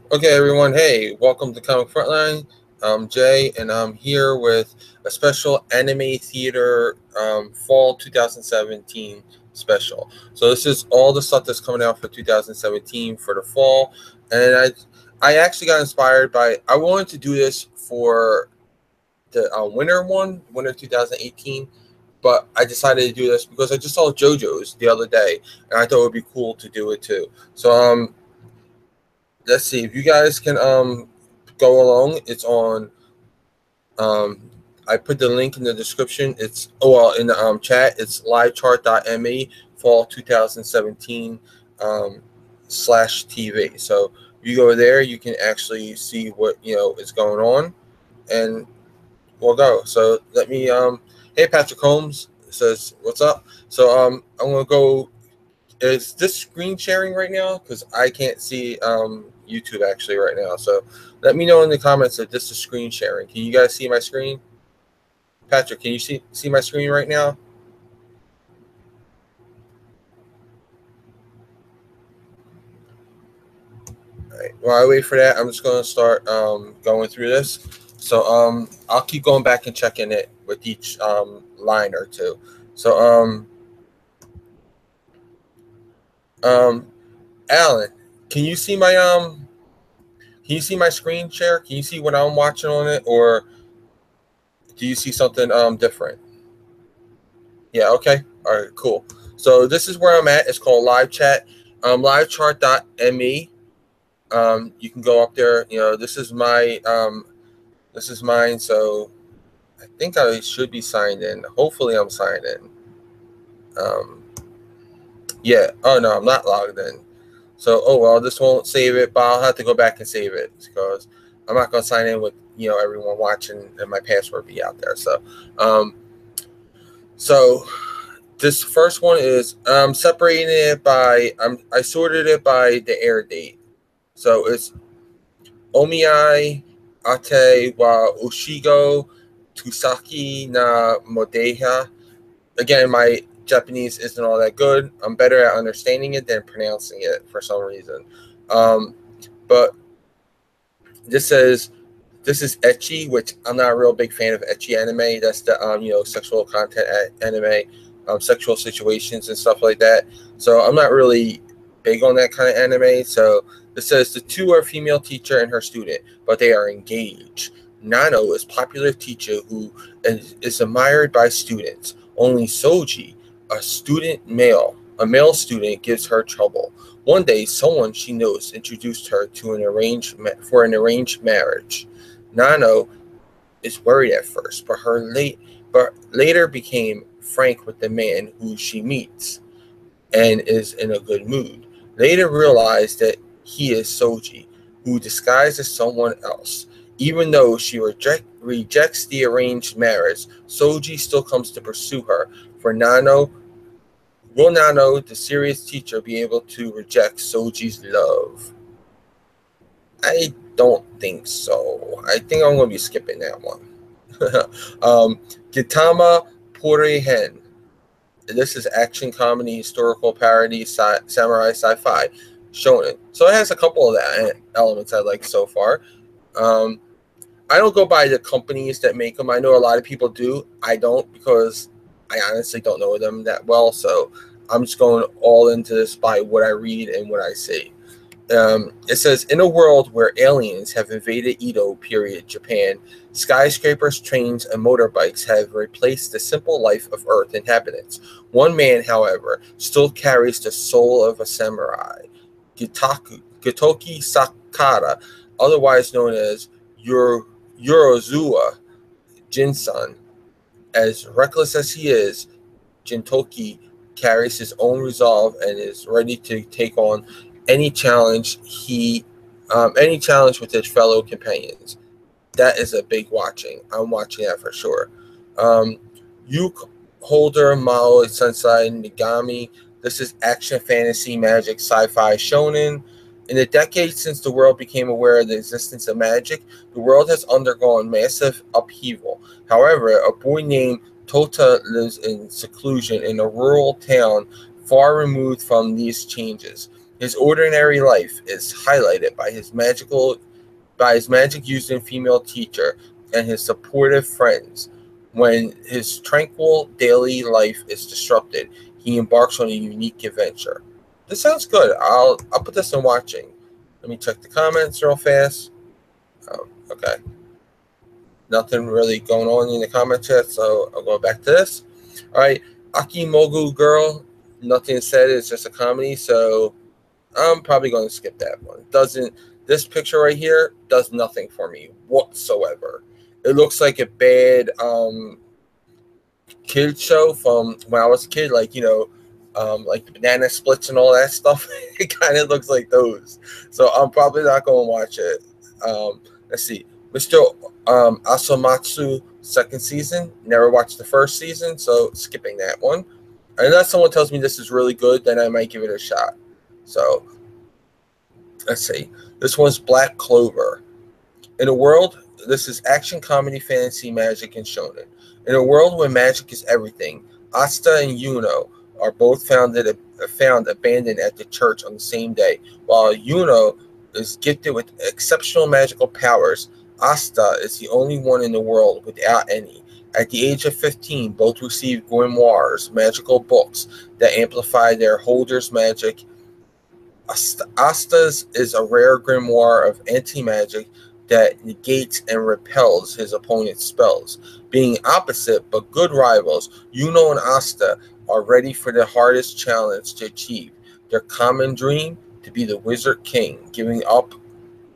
Okay, everyone. Hey, welcome to Comic Frontline. I'm Jay, and I'm here with a special anime theater fall 2017 special. So this is all the stuff that's coming out for 2017 for the fall, and I actually got inspired by. I wanted to do this for the winter one, winter 2018. But I decided to do this because I just saw JoJo's the other day, and I thought it would be cool to do it too. So let's see if you guys can go along. It's on I put the link in the description. It's in the chat. It's livechart.me fall 2017 slash TV. So you go there, you can actually see what is going on, and we'll go. So let me hey, Patrick Holmes says what's up. So I'm gonna go. Is this screen sharing right now? Because I can't see YouTube actually right now. So let me know in the comments if this is screen sharing. Can you guys see my screen? Patrick, can you see my screen right now? All right. While I wait for that, I'm just going to start going through this. So I'll keep going back and checking it with each line or two. So um Alan, can you see my can you see my screen share? Can you see what I'm watching on it, or do you see something different? Yeah, okay. All right, cool. So this is where I'm at. It's called live chat. Livechart.me. You can go up there. This is mine, so I think I should be signed in. Hopefully I'm signed in. Um yeah. Oh no, I'm not logged in. So oh well, this won't save it, but I'll have to go back and save it because I'm not gonna sign in with everyone watching and my password be out there. Um so this first one is separating it by I sorted it by the air date. So it's Omiai Ate wa Ushigo Tusaki na Modeha. Again, my Japanese isn't all that good. I'm better at understanding it than pronouncing it for some reason. Um, but this says this is ecchi, which I'm not a real big fan of ecchi anime. That's the sexual content anime, sexual situations and stuff like that. So I'm not really big on that kind of anime. So it says the two are female teacher and her student, but they are engaged. Nano is popular teacher who is admired by students. Only Soji, a male student, gives her trouble. One day, someone she knows introduced her to an arranged marriage. Nano is worried at first, but later became frank with the man who she meets and is in a good mood. Later realized that he is Soji, who disguised as someone else. Even though she rejects the arranged marriage, Soji still comes to pursue her. For Nano, will Nano, the serious teacher, be able to reject Soji's love? I don't think so. I think I'm going to be skipping that one. Gitama Porehen. This is action comedy, historical parody, samurai sci-fi, shonen. So it has a couple of that elements I like so far. I don't go by the companies that make them. I know a lot of people do. I don't because I honestly don't know them that well. So I'm just going all into this by what I read and what I see. It says, in a world where aliens have invaded Edo period Japan, skyscrapers, trains, and motorbikes have replaced the simple life of Earth inhabitants. One man, however, still carries the soul of a samurai, Gitoki Sakata, otherwise known as Yorozuwa Jinsan. As reckless as he is, Jintoki carries his own resolve and is ready to take on any challenge with his fellow companions. That is a big watching. I'm watching that for sure. Yuk Holder Mao Sensei Nigami. This is action, fantasy, magic, sci-fi, shonen. In the decades since the world became aware of the existence of magic, the world has undergone massive upheaval. However, a boy named Tota lives in seclusion in a rural town far removed from these changes. His ordinary life is highlighted by his magic using female teacher and his supportive friends. When his tranquil daily life is disrupted, he embarks on a unique adventure. This sounds good. I'll put this in watching. Let me check the comments real fast. Okay. Nothing really going on in the comments yet, so I'll go back to this. All right. Akimogu Girl. Nothing said. It's just a comedy, so I'm probably going to skip that one. This picture right here does nothing for me whatsoever. It looks like a bad kid show from when I was a kid, like like the banana splits and all that stuff. It kind of looks like those. So I'm probably not going to watch it. Let's see. Mr. Asamatsu second season. Never watched the first season, so skipping that one. Unless someone tells me this is really good, then I might give it a shot. So let's see. This one's Black Clover. In a world, this is action, comedy, fantasy, magic, and shonen. In a world where magic is everything, Asta and Yuno are both found abandoned at the church on the same day. While Yuno is gifted with exceptional magical powers, Asta is the only one in the world without any. At the age of 15, both receive grimoires, magical books that amplify their holders' magic. Asta's is a rare grimoire of anti-magic that negates and repels his opponent's spells. Being opposite but good rivals, Yuno and Asta are ready for the hardest challenge to achieve. Their common dream, to be the Wizard King. Giving up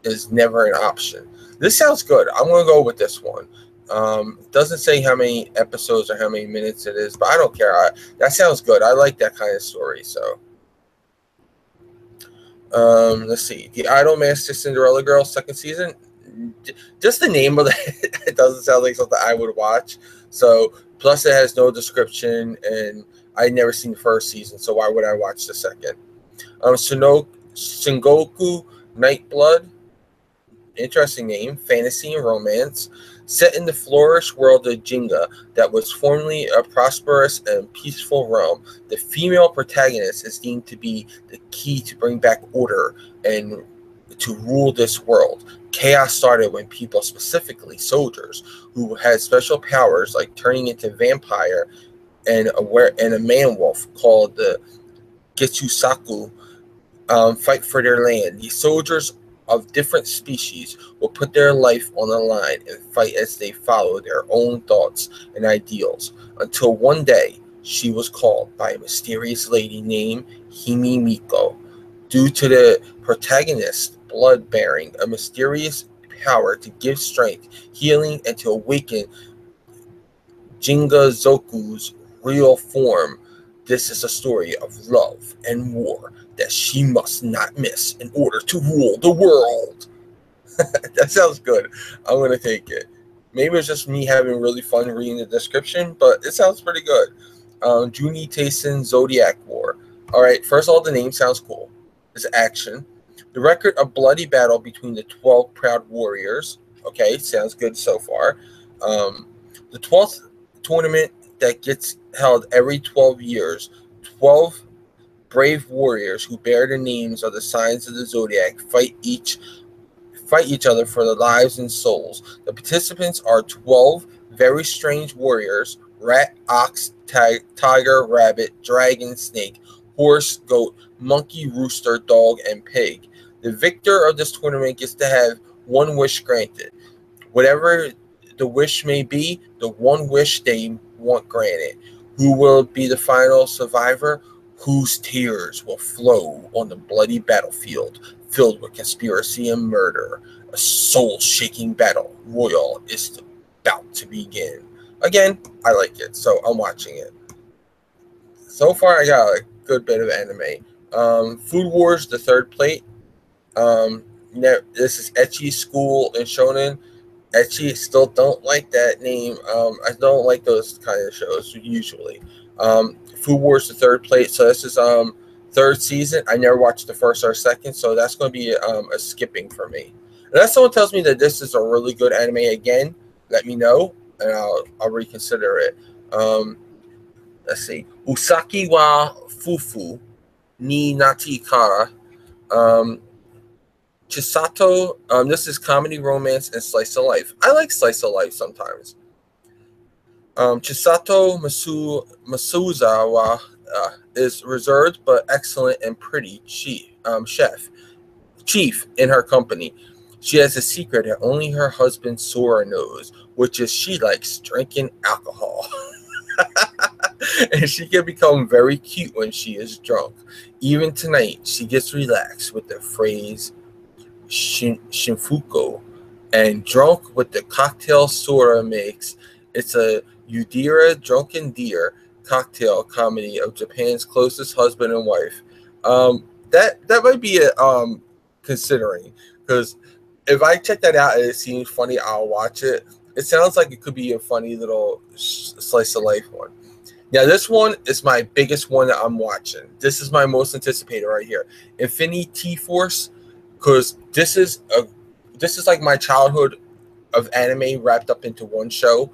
is never an option. This sounds good. I'm going to go with this one. It doesn't say how many episodes or how many minutes it is, but I don't care. That sounds good. I like that kind of story. So, let's see. The Idol Master Cinderella Girl second season. Just the name of it doesn't sound like something I would watch. So, plus it has no description, and I'd never seen the first season, so why would I watch the second? Shingoku Nightblood. Interesting name. Fantasy and romance. Set in the flourish world of Jinga that was formerly a prosperous and peaceful realm, the female protagonist is deemed to be the key to bring back order and to rule this world. Chaos started when people, specifically soldiers, who had special powers like turning into vampire and a man-wolf called the Getsusaku, fight for their land. These soldiers of different species will put their life on the line and fight as they follow their own thoughts and ideals, until one day she was called by a mysterious lady named Himimiko. Due to the protagonist's blood bearing a mysterious power to give strength, healing, and to awaken Jingazoku's real form, this is a story of love and war that she must not miss in order to rule the world. That sounds good. I'm going to take it. Maybe it's just me having really fun reading the description, but it sounds pretty good. Juni Taisen Zodiac War. All right, first of all, the name sounds cool. It's action. The record of bloody battle between the 12 proud warriors. Okay, sounds good so far. The 12th tournament that gets held every 12 years. 12 brave warriors who bear the names of the signs of the zodiac fight each other for their lives and souls. The participants are 12 very strange warriors: rat, ox, tiger, rabbit, dragon, snake, horse, goat, monkey, rooster, dog, and pig. The victor of this tournament gets to have one wish granted. Whatever the wish may be, the one wish they want granted. Who will be the final survivor? Whose tears will flow on the bloody battlefield filled with conspiracy and murder. A soul-shaking battle royal is about to begin. Again, I like it, so I'm watching it. So far, I got a good bit of anime. Food Wars, the third plate. This is Ecchi School and Shonen. Ecchi, still don't like that name. I don't like those kind of shows usually. Food Wars, the third plate. So this is third season. I never watched the first or second, so that's going to be a skipping for me. Unless someone tells me that this is a really good anime again, let me know and I'll reconsider it. Let's see. Usaki wa Fufu ni Nati Kara. Um, Chisato, this is comedy, romance, and slice of life. I like slice of life sometimes. Chisato Masuzawa is reserved but excellent and pretty chief in her company. She has a secret that only her husband Sora knows, which is she likes drinking alcohol. And she can become very cute when she is drunk. Even tonight, she gets relaxed with the phrase Shinfuku and drunk with the cocktail Sora makes. It's a Udira Drunken Deer cocktail comedy of Japan's closest husband and wife. That might be a considering, because if I check that out and it seems funny, I'll watch it. It sounds like it could be a funny little slice of life one. Now, this one is my biggest one that I'm watching. This is my most anticipated right here. Infini-T Force, because this is like my childhood of anime wrapped up into one show.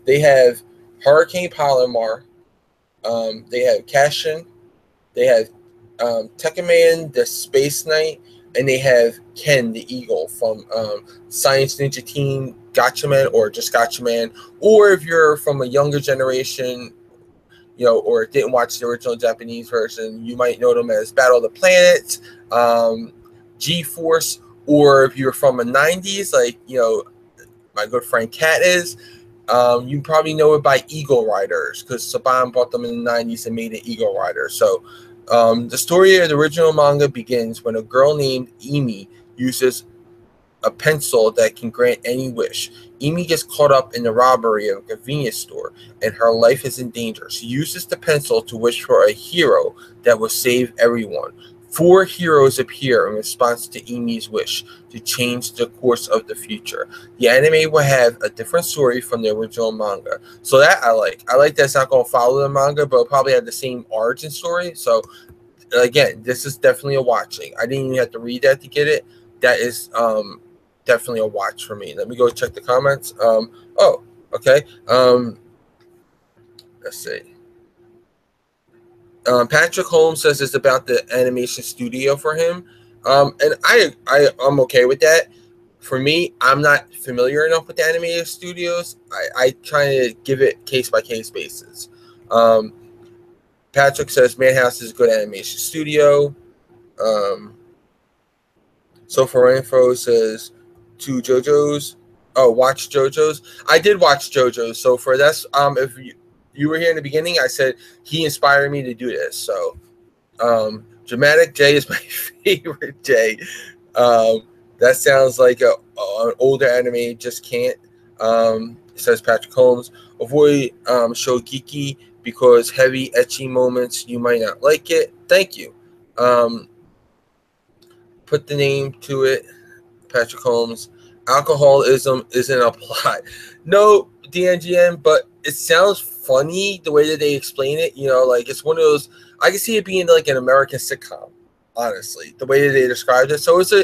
They have Hurricane Palomar. They have Cashin. They have Tekkaman, the Space Knight, and they have Ken, the Eagle from Science Ninja Team, Gatchaman, or just Gatchaman. Or if you're from a younger generation, or didn't watch the original Japanese version, you might know them as Battle of the Planets, G-Force, or if you're from the 90s, like, my good friend Kat is, you probably know it by Eagle Riders, because Saban bought them in the 90s and made it Eagle Riders. So the story of the original manga begins when a girl named Emi uses a pencil that can grant any wish. Emi gets caught up in the robbery of a convenience store, and her life is in danger. She uses the pencil to wish for a hero that will save everyone. 4 heroes appear in response to Emi's wish to change the course of the future. The anime will have a different story from the original manga. So that I like. I like that it's not going to follow the manga, but it'll probably have the same origin story. So, again, this is definitely a watching. I didn't even have to read that to get it. That is definitely a watch for me. Let me go check the comments. Oh, okay. Let's see. Patrick Holmes says it's about the animation studio for him. And I'm okay with that. For me, I'm not familiar enough with the animated studios. I try to give it case-by-case basis. Patrick says Madhouse is a good animation studio. So for info says to JoJo's. Oh, watch JoJo's. I did watch JoJo's. So for that's if you were here in the beginning, I said he inspired me to do this. So Dramatic J is my favorite J. That sounds like an older anime. Just can't. Says Patrick Holmes. Avoid show geeky because heavy etchy moments you might not like it. Thank you. Put the name to it, Patrick Holmes. Alcoholism isn't a plot. No, DNGN, but it sounds funny the way that they explain it. Like it's one of those. I can see it being like an American sitcom, honestly, the way that they described it. So it's a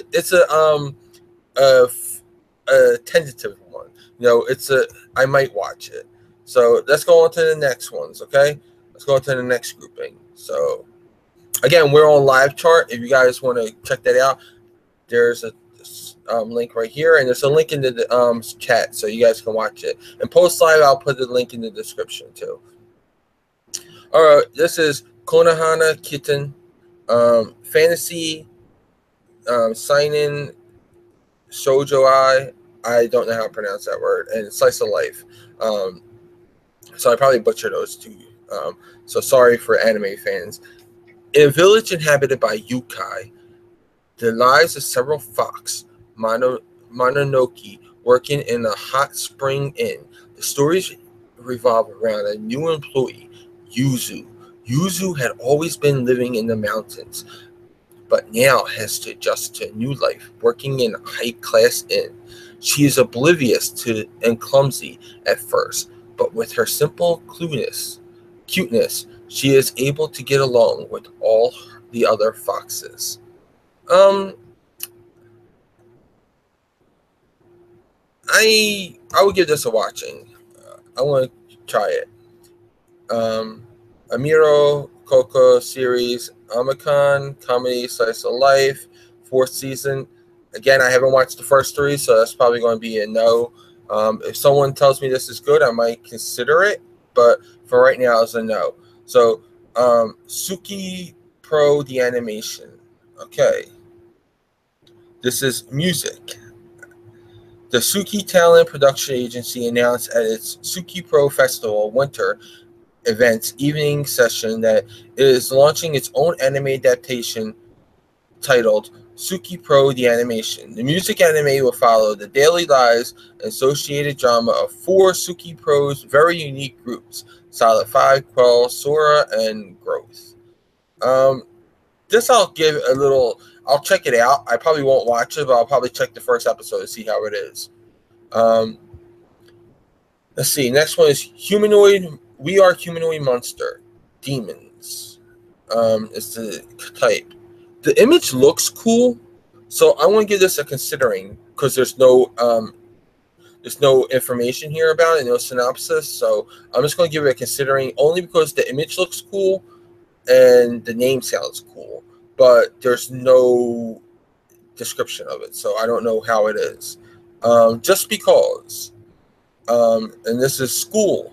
tentative one. I might watch it. So let's go on to the next ones. Okay, let's go on to the next grouping. So again, we're on live chart. If you guys want to check that out, there's a link right here, and there's a link in the chat, so you guys can watch it. And post live, I'll put the link in the description too. All right, this is Konohana Kitten, fantasy, sign in, shoujo I don't know how to pronounce that word, and slice of life. So I probably butchered those two. So sorry for anime fans. In a village inhabited by yokai, the lives of several fox, Mononoke, working in a hot spring inn. The stories revolve around a new employee, Yuzu. Yuzu had always been living in the mountains, but now has to adjust to a new life, working in a high-class inn. She is oblivious to and clumsy at first, but with her simple cuteness, she is able to get along with all the other foxes. I would give this a watching. I want to try it. Amiro Coco series, Omicron, comedy, slice of life, 4th season. Again, I haven't watched the first 3, so that's probably going to be a no. If someone tells me this is good, I might consider it, but for right now, it's a no. So, Suki Pro, the animation. Okay. This is music. The Suki Talent Production Agency announced at its Suki Pro Festival Winter events evening session that it is launching its own anime adaptation titled Suki Pro the Animation. The music anime will follow the daily lives and associated drama of 4 Suki Pro's very unique groups, Solid 5, Quell, Sora, and Growth. This I'll give a little, I'll check it out. I probably won't watch it, but I'll probably check the first episode to see how it is. Let's see, next one is Humanoid, We Are Humanoid Monster, Demons. It's the type. The image looks cool, so I want to give this a considering because there's no information here about it, no synopsis. So I'm just going to give it a considering only because the image looks cool and the name sounds cool, but there's no description of it, so I don't know how it is. Just because, and this is school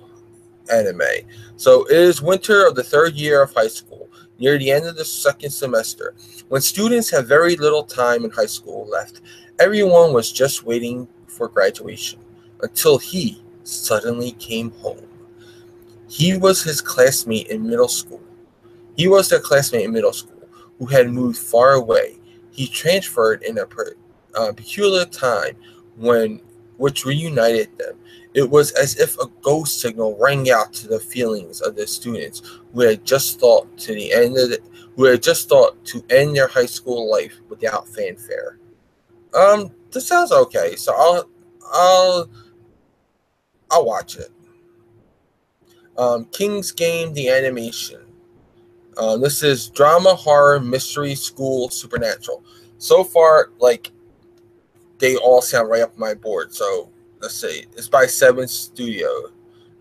anime. So it is winter of the 3rd year of high school, near the end of the 2nd semester. When students have very little time in high school left, everyone was just waiting for graduation until he suddenly came home. He was his classmate in middle school. He was their classmate in middle school who had moved far away. He transferred in a peculiar time which reunited them. It was as if a ghost signal rang out to the feelings of the students who had just thought to end their high school life without fanfare. This sounds okay, so I'll watch it. King's Game, the animation. This is drama, horror, mystery, school, supernatural. So far, like, they all sound right up my board. So let's see. It's by 7 Studio.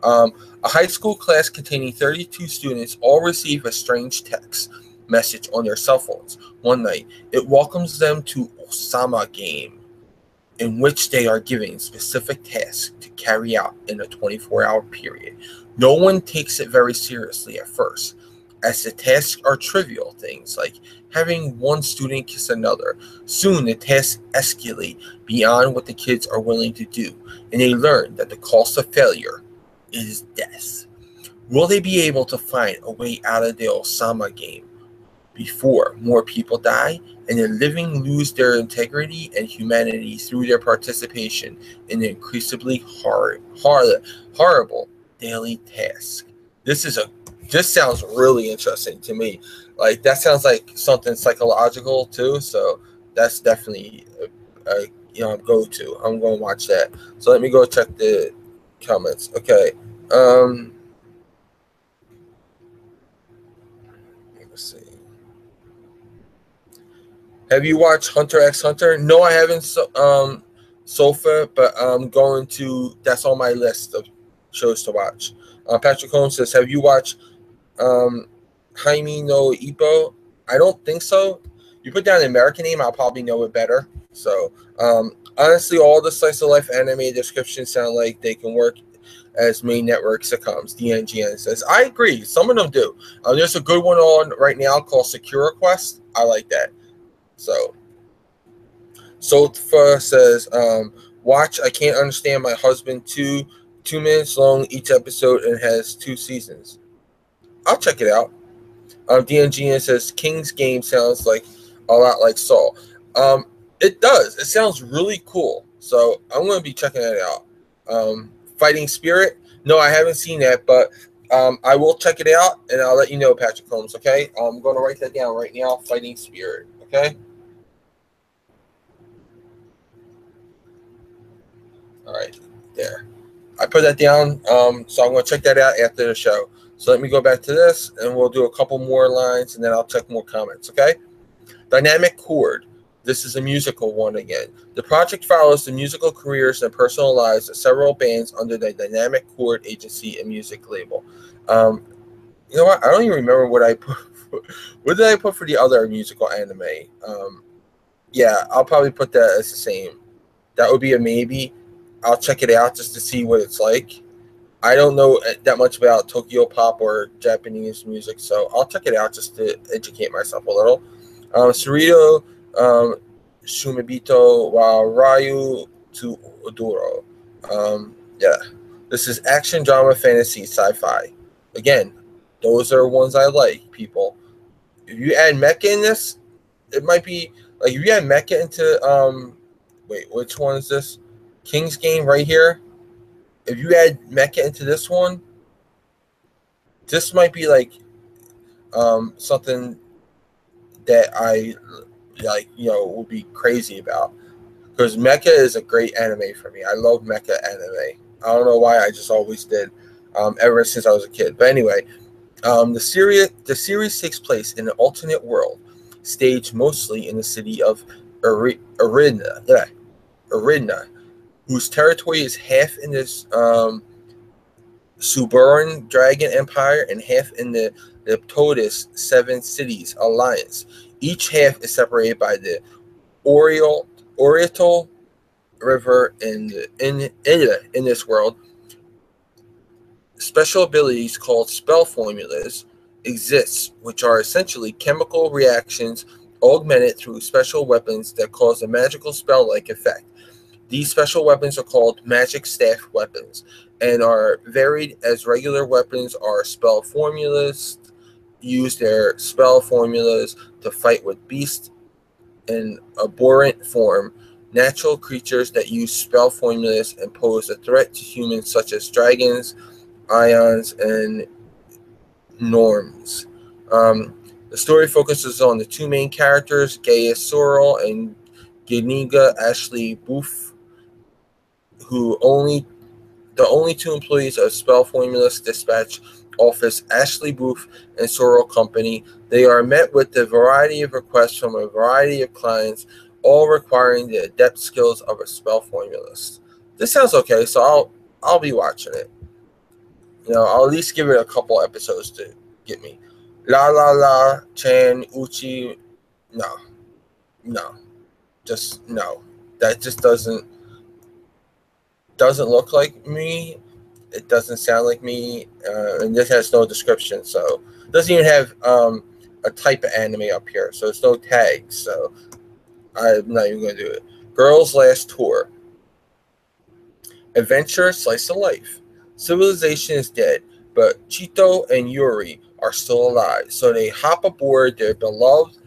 A high school class containing 32 students all receive a strange text message on their cell phones one night. It welcomes them to Osama Game, in which they are given specific tasks to carry out in a 24-hour period. No one takes it very seriously at first, as the tasks are trivial things like having one student kiss another. Soon the tasks escalate beyond what the kids are willing to do, and they learn that the cost of failure is death. Will they be able to find a way out of the Osama Game before more people die and the living lose their integrity and humanity through their participation in the increasingly horrible daily task? This sounds really interesting to me. Like, that sounds like something psychological too. So that's definitely a go-to. I'm going to watch that. So let me go check the comments. Okay. Let's see. Have you watched Hunter x Hunter? No, I haven't. Sofa, but I'm going to. That's on my list of shows to watch. Patrick Holmes says, "Have you watched Jaime no Ippo?" I don't think so. You put down an American name, I'll probably know it better. So, honestly, all the slice of life anime descriptions sound like they can work as main network sitcoms. DNGN says, "I agree. Some of them do. There's a good one on right now called Secure Quest. I like that." So, Sofa says, "Watch. I Can't Understand My Husband 2 minutes long each episode and has 2 seasons." I'll check it out. DNGN says, "King's Game sounds like a lot like Saul." It does. It sounds really cool. So I'm going to be checking it out. Fighting Spirit. No, I haven't seen that, but I will check it out and I'll let you know, Patrick Holmes. Okay. I'm going to write that down right now. Fighting Spirit. Okay. All right. There. I put that down. So I'm going to check that out after the show. So let me go back to this, and we'll do a couple more lines, and then I'll check more comments, okay? Dynamic Chord. This is a musical one again. The project follows the musical careers and personal lives of several bands under the Dynamic Chord agency and music label. You know what? I don't even remember what I put. What did I put for the other musical anime? Yeah, I'll probably put that as the same. That would be a maybe. I'll check it out just to see what it's like. I don't know that much about Tokyo pop or Japanese music, so I'll check it out just to educate myself a little. Surito Shumibito wa Ryu to Odoro. Yeah, this is action, drama, fantasy, sci-fi. Again, those are ones I like, people. If you add mecha in this, it might be like if you add mecha into wait, which one is this? King's Game right here. If you add mecha into this might be like something that I like, will be crazy about. Because mecha is a great anime for me. I love mecha anime. I don't know why, I just always did, ever since I was a kid. But anyway, the series takes place in an alternate world, staged mostly in the city of Aridna, whose territory is half in this Suburan Dragon Empire and half in the Leptodus Seven Cities Alliance. Each half is separated by the Oriental River. In this world, special abilities called spell formulas exist, which are essentially chemical reactions augmented through special weapons that cause a magical spell-like effect. These special weapons are called magic staff weapons and are varied as regular weapons are spell formulas. Use their spell formulas to fight with beasts in abhorrent form, natural creatures that use spell formulas and pose a threat to humans such as dragons, ions, and norms. The story focuses on the two main characters, Gaius Sorrel and Geniga Ashley Booth, who the only two employees of Spell Formulas Dispatch Office, Ashley Booth and Sorrel Company. They are met with a variety of requests from a variety of clients, all requiring the adept skills of a spell formulist. This sounds okay, so I'll be watching it. I'll at least give it a couple episodes to get me. La La La Chan Uchi, no, just no. That just doesn't look like me. It doesn't sound like me, and this has no description, so it doesn't even have a type of anime up here, so it's no tags. So I'm not even going to do it. Girls' Last Tour. Adventure, slice of life. Civilization is dead, but Chito and Yuri are still alive, so they hop aboard their beloved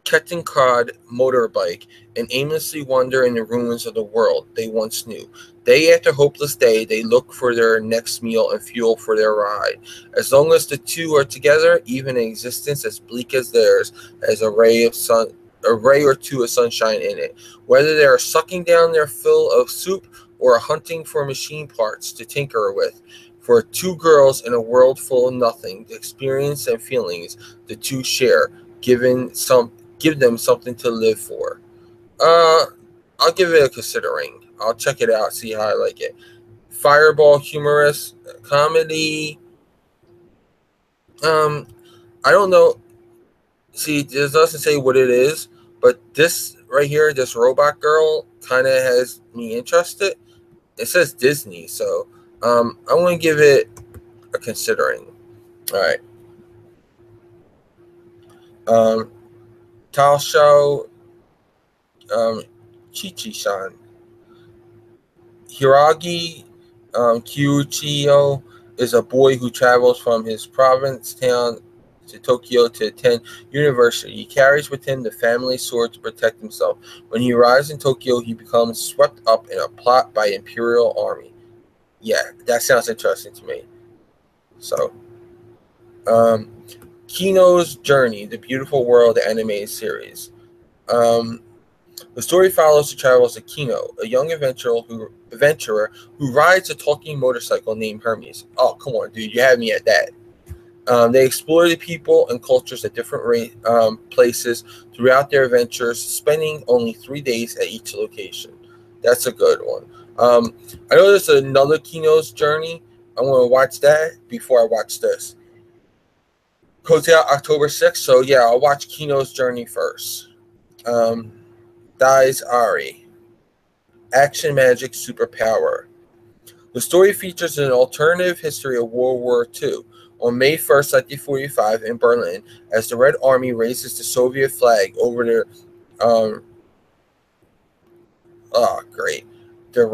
Kettenkrad motorbike and aimlessly wander in the ruins of the world they once knew. Day after hopeless day, they look for their next meal and fuel for their ride. As long as the two are together, even an existence as bleak as theirs has a ray or two of sunshine in it. Whether they are sucking down their fill of soup or hunting for machine parts to tinker with. For two girls in a world full of nothing, the experience and feelings the two share, give them something to live for. I'll give it a considering. I'll check it out, see how I like it. Fireball, humorous comedy. I don't know. See, it doesn't say what it is, but this right here, this robot girl, kind of has me interested. It says Disney, so I'm going to give it a considering. All right. Taosho Chichi-san. Hiragi Kyuchiyo is a boy who travels from his province town to Tokyo to attend university. He carries with him the family sword to protect himself. When he arrives in Tokyo, he becomes swept up in a plot by Imperial Army. Yeah, that sounds interesting to me. So, Kino's Journey, the Beautiful World animated series. The story follows the travels of Kino, a young adventurer who rides a talking motorcycle named Hermes. Oh, come on, dude, you had me at that. They explore the people and cultures at different places throughout their adventures, spending only 3 days at each location. That's a good one. I know there's another Kino's Journey. I want to watch that before I watch this. Goes out October 6th, so yeah, I'll watch Kino's Journey first. Dies Ari. Action Magic Superpower. The story features an alternative history of World War II. On May 1st, 1945, in Berlin, as the Red Army raises the Soviet flag over the the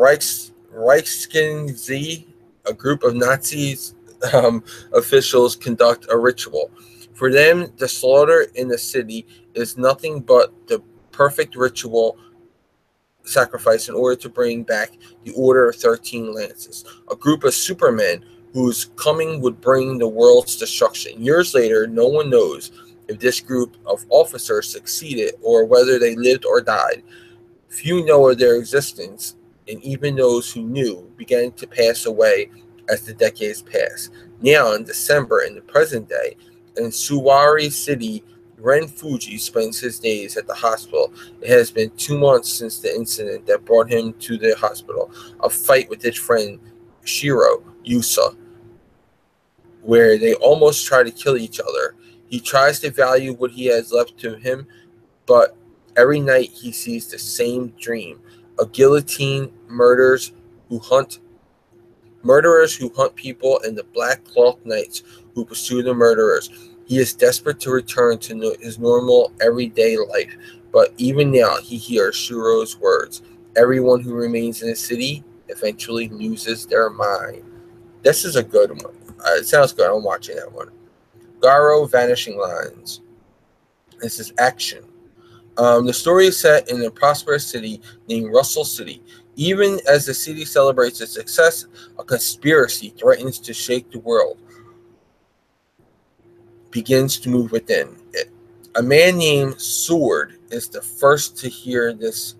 Reichskinzie, a group of Nazis officials conduct a ritual. For them, the slaughter in the city is nothing but the perfect ritual sacrifice in order to bring back the Order of 13 Lances, a group of supermen whose coming would bring the world's destruction. Years later, no one knows if this group of officers succeeded or whether they lived or died. Few know of their existence, and even those who knew began to pass away as the decades passed. Now, in December, in the present day, in Suwari City, Ren Fuji spends his days at the hospital. It has been 2 months since the incident that brought him to the hospital, a fight with his friend Shiro Yusa, where they almost try to kill each other. He tries to value what he has left to him, but every night he sees the same dream: a guillotine, murderers who hunt people, and the black cloth knights who pursue the murderers. He is desperate to return to his normal, everyday life, but even now he hears Shiro's words: everyone who remains in the city eventually loses their mind. This is a good one. It sounds good. I'm watching that one. Garo Vanishing Lines. This is action. The story is set in a prosperous city named Russell City. Even as the city celebrates its success, a conspiracy threatens to shake the world. Begins to move within it. A man named Sword is the first to hear this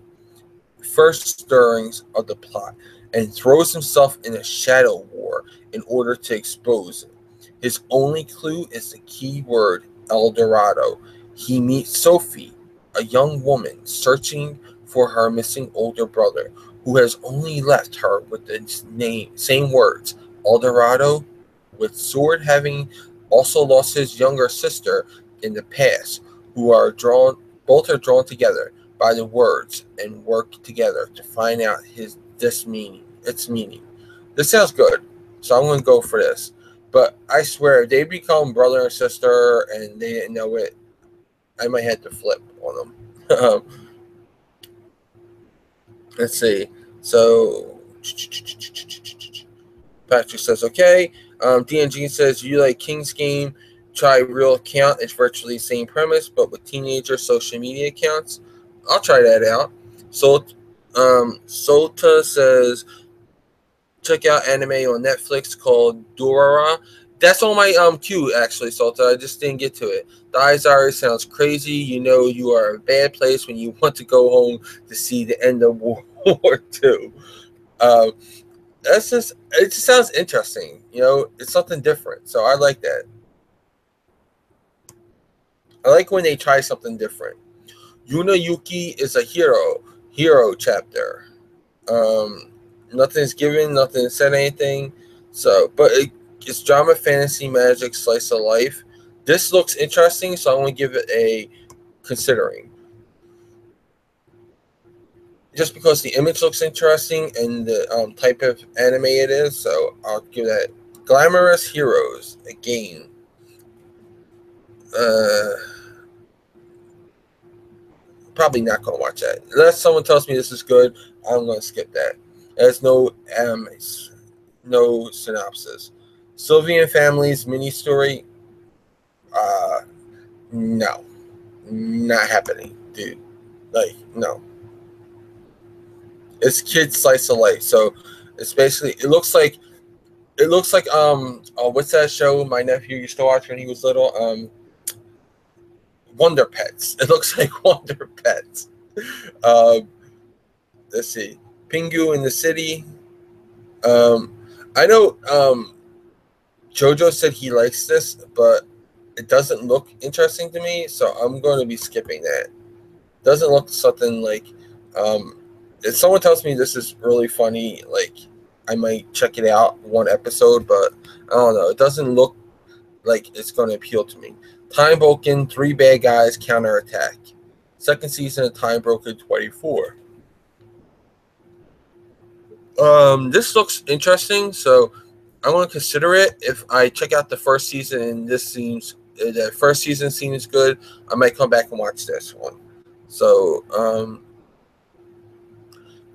first stirrings of the plot and throws himself in a shadow war in order to expose it. His only clue is the key word El Dorado. He meets Sophie, a young woman searching for her missing older brother, who has only left her with the same words, El Dorado, with Sword having also lost his younger sister in the past, both are drawn together by the words and work together to find out its meaning. This sounds good, so I'm going to go for this. But I swear, if they become brother and sister and they didn't know it, I might have to flip on them. Let's see. So Patrick says, okay. DNG says, you like King's Game, try Real Account. It's virtually the same premise, but with teenager social media accounts. I'll try that out. So, Solta says, check out anime on Netflix called Dorara. That's on my queue, actually, Solta. I just didn't get to it. The Izari sounds crazy. You know you are in a bad place when you want to go home to see the end of World War II. It just sounds interesting. You know, it's something different. So I like that. I like when they try something different. Yuna Yuki is a hero chapter. Nothing's given, nothing said anything. So, but it's drama, fantasy, magic, slice of life. This looks interesting, so I'm going to give it a considering. Just because the image looks interesting and the type of anime it is, so I'll give that. Glamorous Heroes, again. Probably not going to watch that. Unless someone tells me this is good, I'm going to skip that. There's no synopsis. Sylvian Family's mini story, no, not happening, dude. Like, no. It's kids slice of life, so it's basically it looks like what's that show my nephew used to watch when he was little? Wonder Pets. It looks like Wonder Pets. Let's see. Pingu in the City. I know Jojo said he likes this, but it doesn't look interesting to me, so I'm going to be skipping that. Doesn't look something like if someone tells me this is really funny, like I might check it out one episode, but I don't know. It doesn't look like it's going to appeal to me. Time Broken, 3 bad guys counterattack. Second season of Time Broken 24. This looks interesting, so I want to consider it. If I check out the first season and the first season seems good, I might come back and watch this one. So,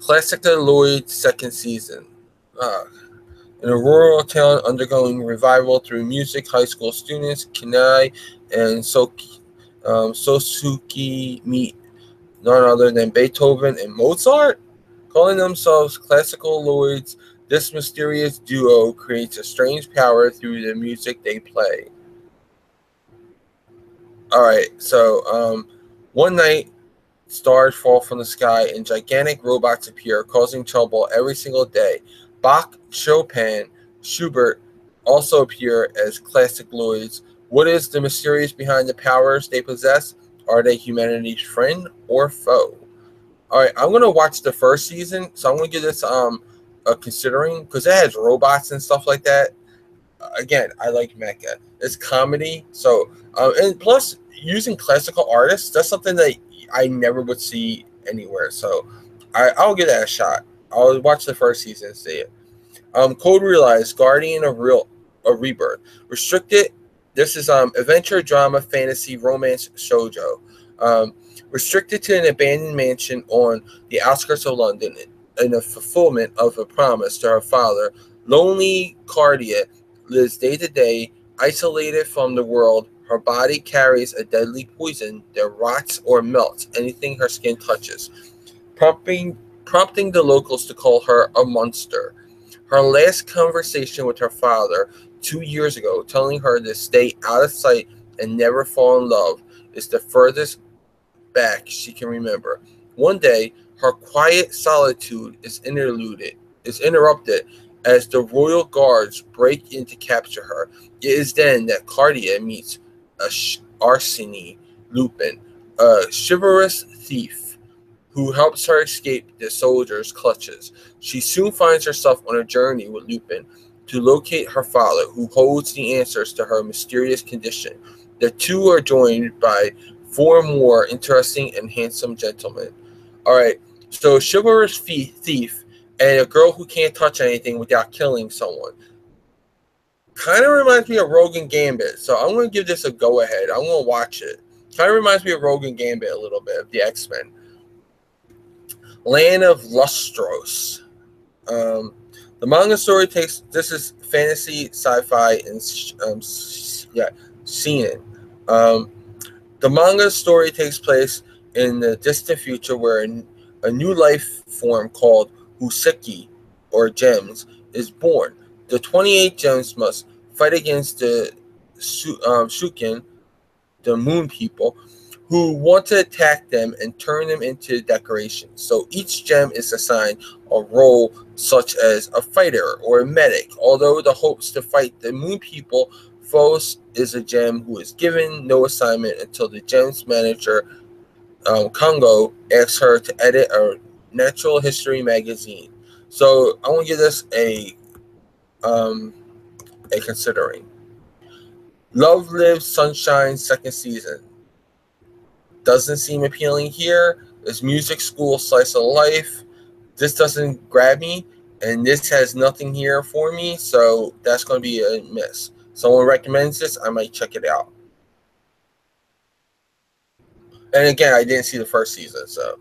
Classic Lloyd second season. In a rural town undergoing revival through music, high school students Kinai and Sosuke meet none other than Beethoven and Mozart. Calling themselves Classical Lloyds, this mysterious duo creates a strange power through the music they play. Alright, so one night, stars fall from the sky and gigantic robots appear, causing trouble every single day. Bach, Chopin, Schubert also appear as Classic Lloyds. What is the mysterious behind the powers they possess? Are they humanity's friend or foe? Alright, I'm going to watch the first season, so I'm going to give this a considering, because it has robots and stuff like that. Again, I like mecha. It's comedy, so and plus using classical artists, that's something that I never would see anywhere. So I'll give that a shot. I'll watch the first season and see it. Code Realized, Guardian of Rebirth. Restricted. This is adventure, drama, fantasy, romance, shoujo. Restricted to an abandoned mansion on the outskirts of London in the fulfillment of a promise to her father, lonely Cardia lives day to day, isolated from the world. Her body carries a deadly poison that rots or melts anything her skin touches, prompting the locals to call her a monster. Her last conversation with her father 2 years ago, telling her to stay out of sight and never fall in love, is the furthest back she can remember. One day, her quiet solitude is interrupted as the royal guards break in to capture her. It is then that Cardia meets Arsene Lupin, a chivalrous thief who helps her escape the soldiers' clutches. She soon finds herself on a journey with Lupin to locate her father, who holds the answers to her mysterious condition. The two are joined by 4 more interesting and handsome gentlemen. Alright, so chivalrous thief and a girl who can't touch anything without killing someone. Kind of reminds me of Rogue Gambit, so I'm going to give this a go-ahead. I'm going to watch it. Kind of reminds me of Rogue Gambit a little bit, of the X-Men. Land of Lustros. The manga story this is fantasy, sci-fi, and seinen. The manga story takes place in the distant future where a new life form called Useki, or gems, is born. The 28 gems must fight against the Shuken, the moon people, who want to attack them and turn them into decorations. So each gem is assigned a role such as a fighter or a medic. Although the hopes to fight the moon people, Phos is a gem who is given no assignment until the gem's manager, Kongo, asks her to edit a natural history magazine. So I want to give this a considering. Love Lives Sunshine second season. Doesn't seem appealing here. It's music school slice of life. This doesn't grab me, and this has nothing here for me, so that's going to be a miss. Someone recommends this, I might check it out. And again, I didn't see the first season, so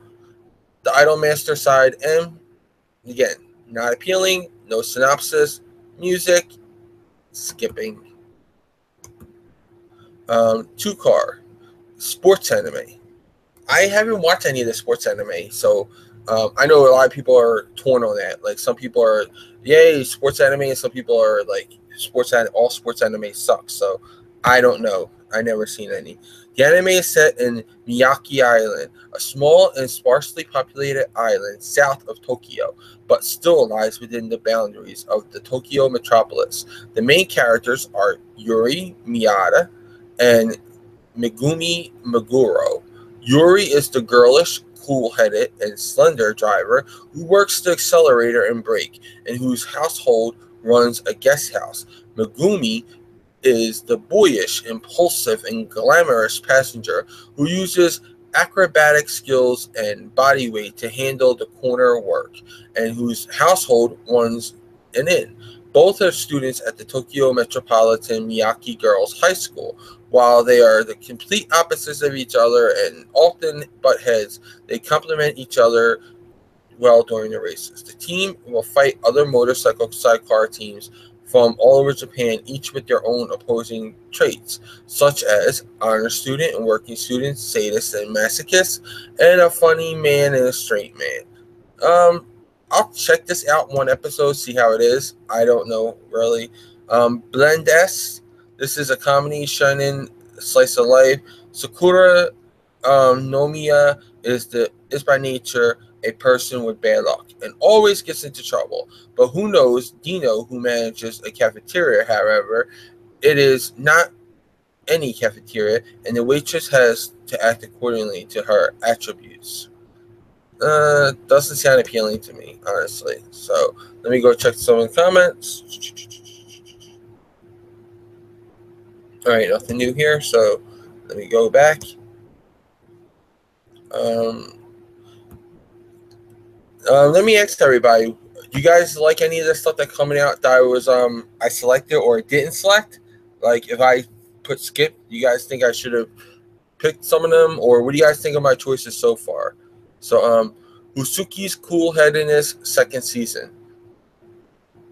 the Idolmaster side M, again, not appealing, no synopsis, music, skipping. 2-Car, sports anime. I haven't watched any of the sports anime, so I know a lot of people are torn on that. Like, some people are, yay, sports anime, and some people are like, all sports anime sucks. So I don't know. I never seen any. The anime is set in Miyake Island, a small and sparsely populated island south of Tokyo, but still lies within the boundaries of the Tokyo metropolis. The main characters are Yuri Miyata and Megumi Meguro. Yuri is the girlish, cool-headed, and slender driver who works the accelerator and brake, and whose household runs a guest house. Megumi is the boyish, impulsive, and glamorous passenger who uses acrobatic skills and body weight to handle the corner work, and whose household runs an inn. Both are students at the Tokyo Metropolitan Miyake Girls High School. While they are the complete opposites of each other and often butt heads, they complement each other well during the races. The team will fight other motorcycle sidecar teams from all over Japan, each with their own opposing traits, such as honor student and working student, sadist and masochist, and a funny man and a straight man. I'll check this out one episode, see how it is. I don't know really. Blend S. This is a comedy shonen slice of life. Sakura Nomiya is by nature a person with bad luck and always gets into trouble. But who knows Dino, who manages a cafeteria, however, it is not any cafeteria, and the waitress has to act accordingly to her attributes. Doesn't sound appealing to me, honestly. So let me go check some of the comments. All right, nothing new here. So let me go back. Let me ask everybody: do you guys like any of the stuff that's coming out that I selected or didn't select? Like if I put skip, you guys think I should have picked some of them, or what do you guys think of my choices so far? So Usuki's Cool Headedness second season.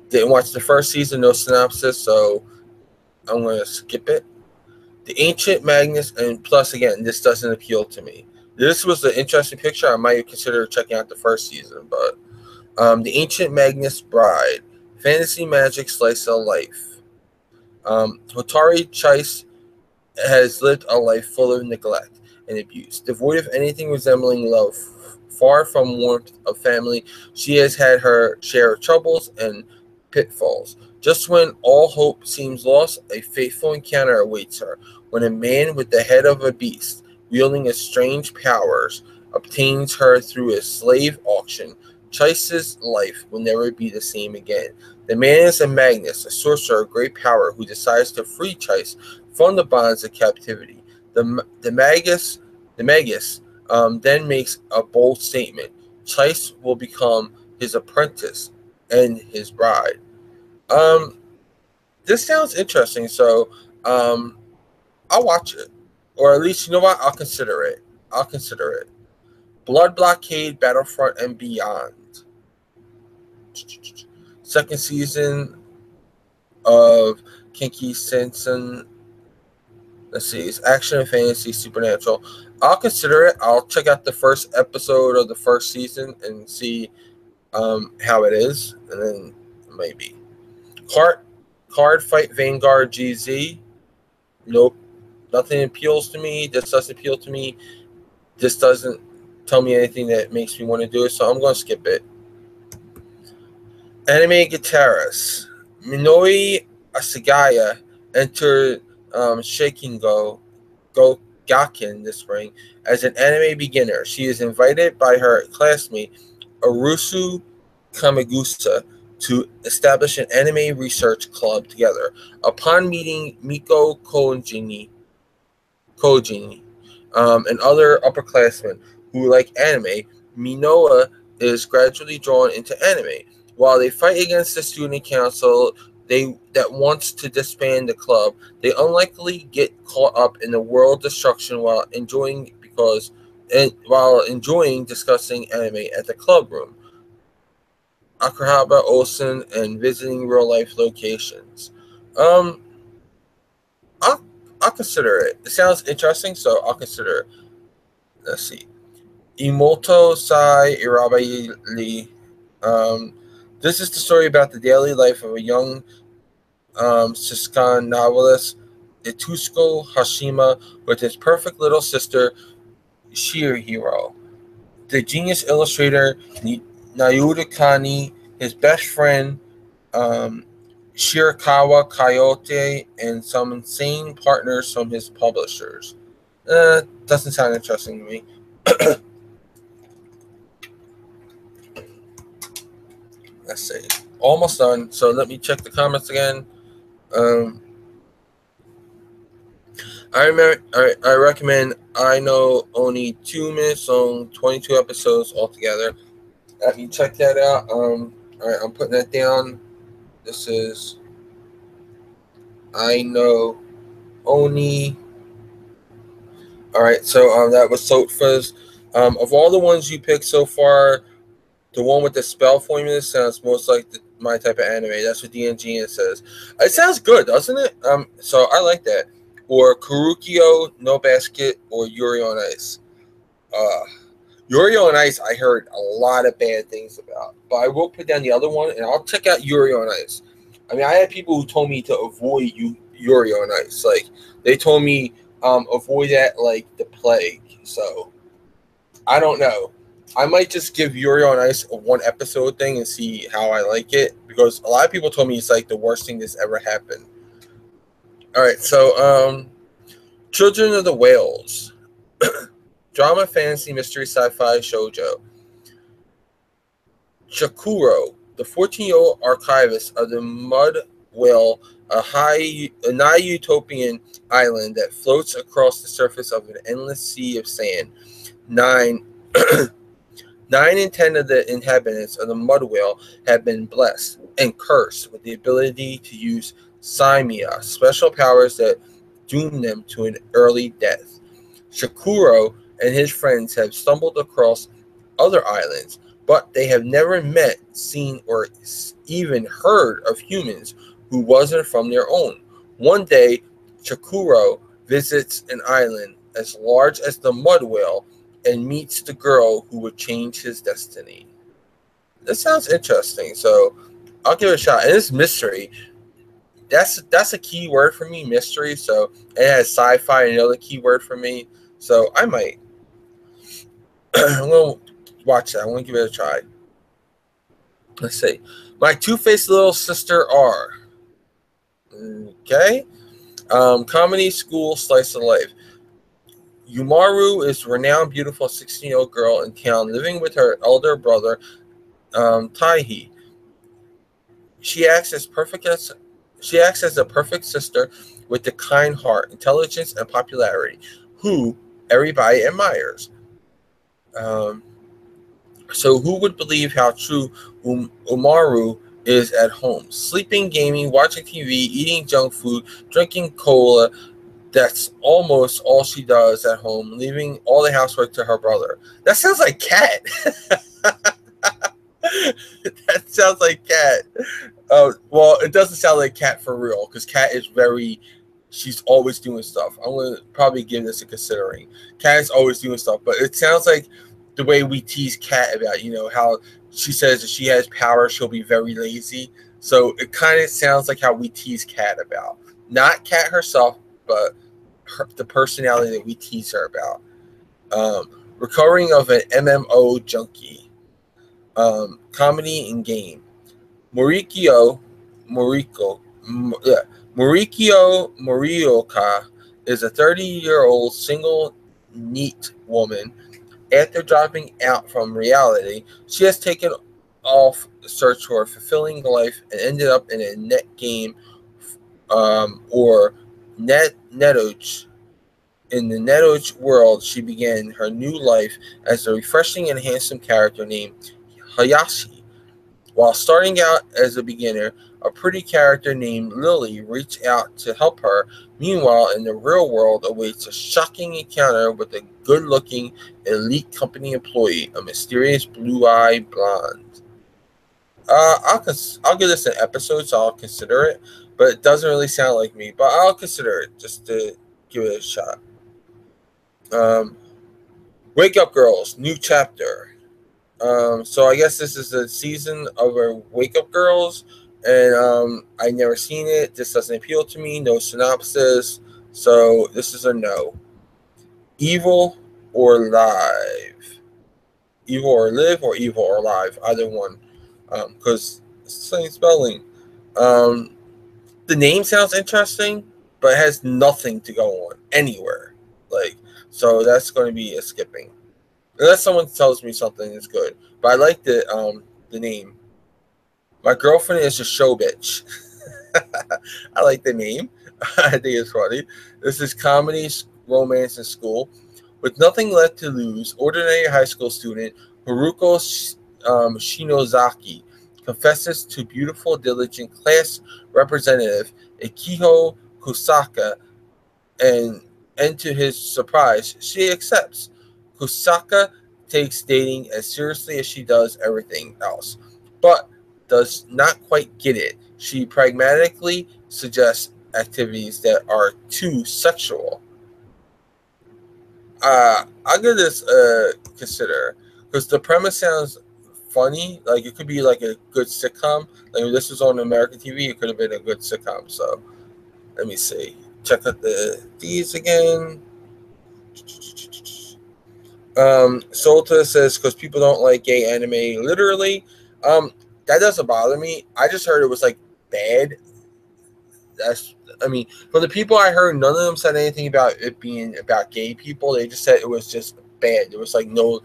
Didn't watch the first season, no synopsis, so I'm gonna skip it. The Ancient Magnus, and plus again, this doesn't appeal to me. This was an interesting picture. I might consider checking out the first season, but The Ancient Magnus Bride, fantasy magic slice of life. Hotari Chase has lived a life full of neglect and abuse, devoid of anything resembling love. Far from warmth of family, she has had her share of troubles and pitfalls. Just when all hope seems lost, a fateful encounter awaits her, when a man with the head of a beast, wielding a strange powers, obtains her through a slave auction. Chase's life will never be the same again. The man is a Magnus, a sorcerer of great power, who decides to free Chase from the bonds of captivity. The Magus then makes a bold statement. Chase will become his apprentice and his bride. This sounds interesting, so I'll watch it. Or at least, you know what? I'll consider it. Blood Blockade, Battlefront, and Beyond. Second season of Kinky Sensen. Let's see. It's action, fantasy, supernatural. I'll consider it. I'll check out the first episode of the first season and see how it is. And then maybe. Card Fight Vanguard GZ. Nope. Nothing appeals to me. This doesn't appeal to me. This doesn't tell me anything that makes me want to do it, so I'm going to skip it. Anime guitarist Minoi Asagaya entered Shakingo Gakken this spring as an anime beginner. She is invited by her classmate Arusu Kamagusa to establish an anime research club together. Upon meeting Miko Kojini, and other upperclassmen who like anime, Minoa is gradually drawn into anime. While they fight against the student council that wants to disband the club, they unlikely get caught up in the world destruction while enjoying discussing anime at the club room, Akuhaba Olsen, and visiting real life locations. I'll consider it. It sounds interesting, so I'll consider it. Let's see. Imoto Sai Irabai. This is the story about the daily life of a young Siskan novelist, Itsuko Hashima, with his perfect little sister, Shirihiro. The genius illustrator, Nayuda Kani, his best friend, Shirakawa Coyote, and some insane partners from his publishers. Doesn't sound interesting to me. Let's see. Almost done. So let me check the comments again. I recommend I Know Only 2 minutes long, 22 episodes altogether. Let me check that out. All right, I'm putting that down. This is I Know Only. All right, so that was Sotfa's. Of all the ones you picked so far, the one with the spell formula sounds most like my type of anime. That's what DNGN says. It sounds good, doesn't it? So I like that. Or Kurukio No Basket or Yuri on Ice. Yuri on Ice, I heard a lot of bad things about, but I will put down the other one and I'll check out Yuri on Ice. I mean, I had people who told me to avoid Yuri on Ice. Like they told me avoid that like the plague. So I don't know. I might just give Yuri on Ice a 1 episode thing and see how I like it, because a lot of people told me it's like the worst thing that's ever happened. All right, so Children of the Whales. Drama, fantasy, mystery, sci-fi, shoujo. Chikuro, the 14-year-old archivist of the Mud Whale, a nigh-utopian island that floats across the surface of an endless sea of sand. 9 in 10 of the inhabitants of the Mud Whale have been blessed and cursed with the ability to use Saimia, special powers that doom them to an early death. Shakuro and his friends have stumbled across other islands, but they have never met, seen, or even heard of humans who wasn't from their own. One day, Shakuro visits an island as large as the Mud Whale and meets the girl who would change his destiny. This sounds interesting, so I'll give it a shot. And it's mystery. That's a key word for me, mystery. So it has sci-fi, another key word for me. So I might. I'm gonna watch that. I'm gonna give it a try. Let's see. My two-faced little sister R. Okay. Comedy school slice of life. Yumaru is a renowned, beautiful 16-year-old girl in town living with her elder brother, Taihi. She acts as a perfect sister with a kind heart, intelligence, and popularity, who everybody admires. So who would believe how true Umaru is at home? Sleeping, gaming, watching TV, eating junk food, drinking cola. That's almost all she does at home, leaving all the housework to her brother. That sounds like Cat. That sounds like Cat. Well, it doesn't sound like Cat for real, because Cat is she's always doing stuff. I'm going to probably give this a considering. Cat is always doing stuff, but it sounds like the way we tease Cat about, how she says if she has power, she'll be very lazy. So it kind of sounds like how we tease Cat about. Not Cat herself, but the personality that we tease her about. Recovering of an MMO junkie. Comedy and game. Morikyo Morioka is a 30-year-old single neat woman. After dropping out from reality, she has taken off the search for a fulfilling life and ended up in a net game or Netoge. In the Netoge world, she began her new life as a refreshing and handsome character named Hayashi. While starting out as a beginner, a pretty character named Lily reached out to help her. Meanwhile, in the real world awaits a shocking encounter with a good-looking elite company employee, a mysterious blue-eyed blonde. I'll give this an episode, so I'll consider it. But it doesn't really sound like me. But I'll consider it just to give it a shot. Wake Up Girls, new chapter. So I guess this is the season of our Wake Up Girls, and I never seen it. This doesn't appeal to me. No synopsis, so this is a no. Evil or Live? Evil or Live or Evil or Live? Either one, because it's the same spelling. The name sounds interesting, but it has nothing to go on anywhere. So that's going to be a skipping. Unless someone tells me something is good. But I like the name. My girlfriend is a show bitch. I like the name. I think it's funny. This is comedy, romance, and school. With nothing left to lose, ordinary high school student Haruko Shinozaki confesses to beautiful, diligent class representative Ikiho Kusaka, and to his surprise, she accepts. Kusaka takes dating as seriously as she does everything else, but does not quite get it. She pragmatically suggests activities that are too sexual. I'll give this a consider because the premise sounds funny. Like it could be like a good sitcom. Like if this was on American TV, it could have been a good sitcom. So let me see. Check out these again. Solta says because people don't like gay anime. Literally, that doesn't bother me. I just heard it was like bad. I mean, from the people I heard, none of them said anything about it being about gay people. They just said it was just bad. There was like no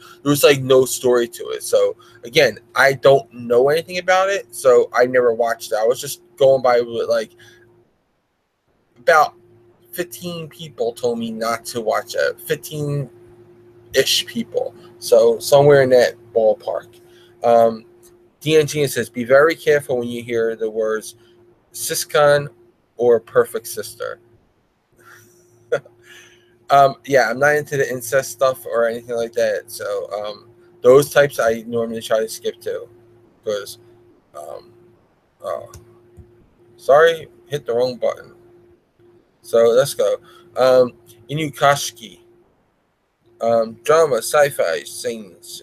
story to it. So again, I don't know anything about it, so I never watched it. I was just going by with like about 15 people told me not to watch it. 15-ish people. So somewhere in that ballpark. DNG says, be very careful when you hear the words siscon or perfect sister. Yeah, I'm not into the incest stuff or anything like that. So those types I normally try to skip to because, sorry, hit the wrong button. So let's go. Inukashiki, drama, sci-fi, science.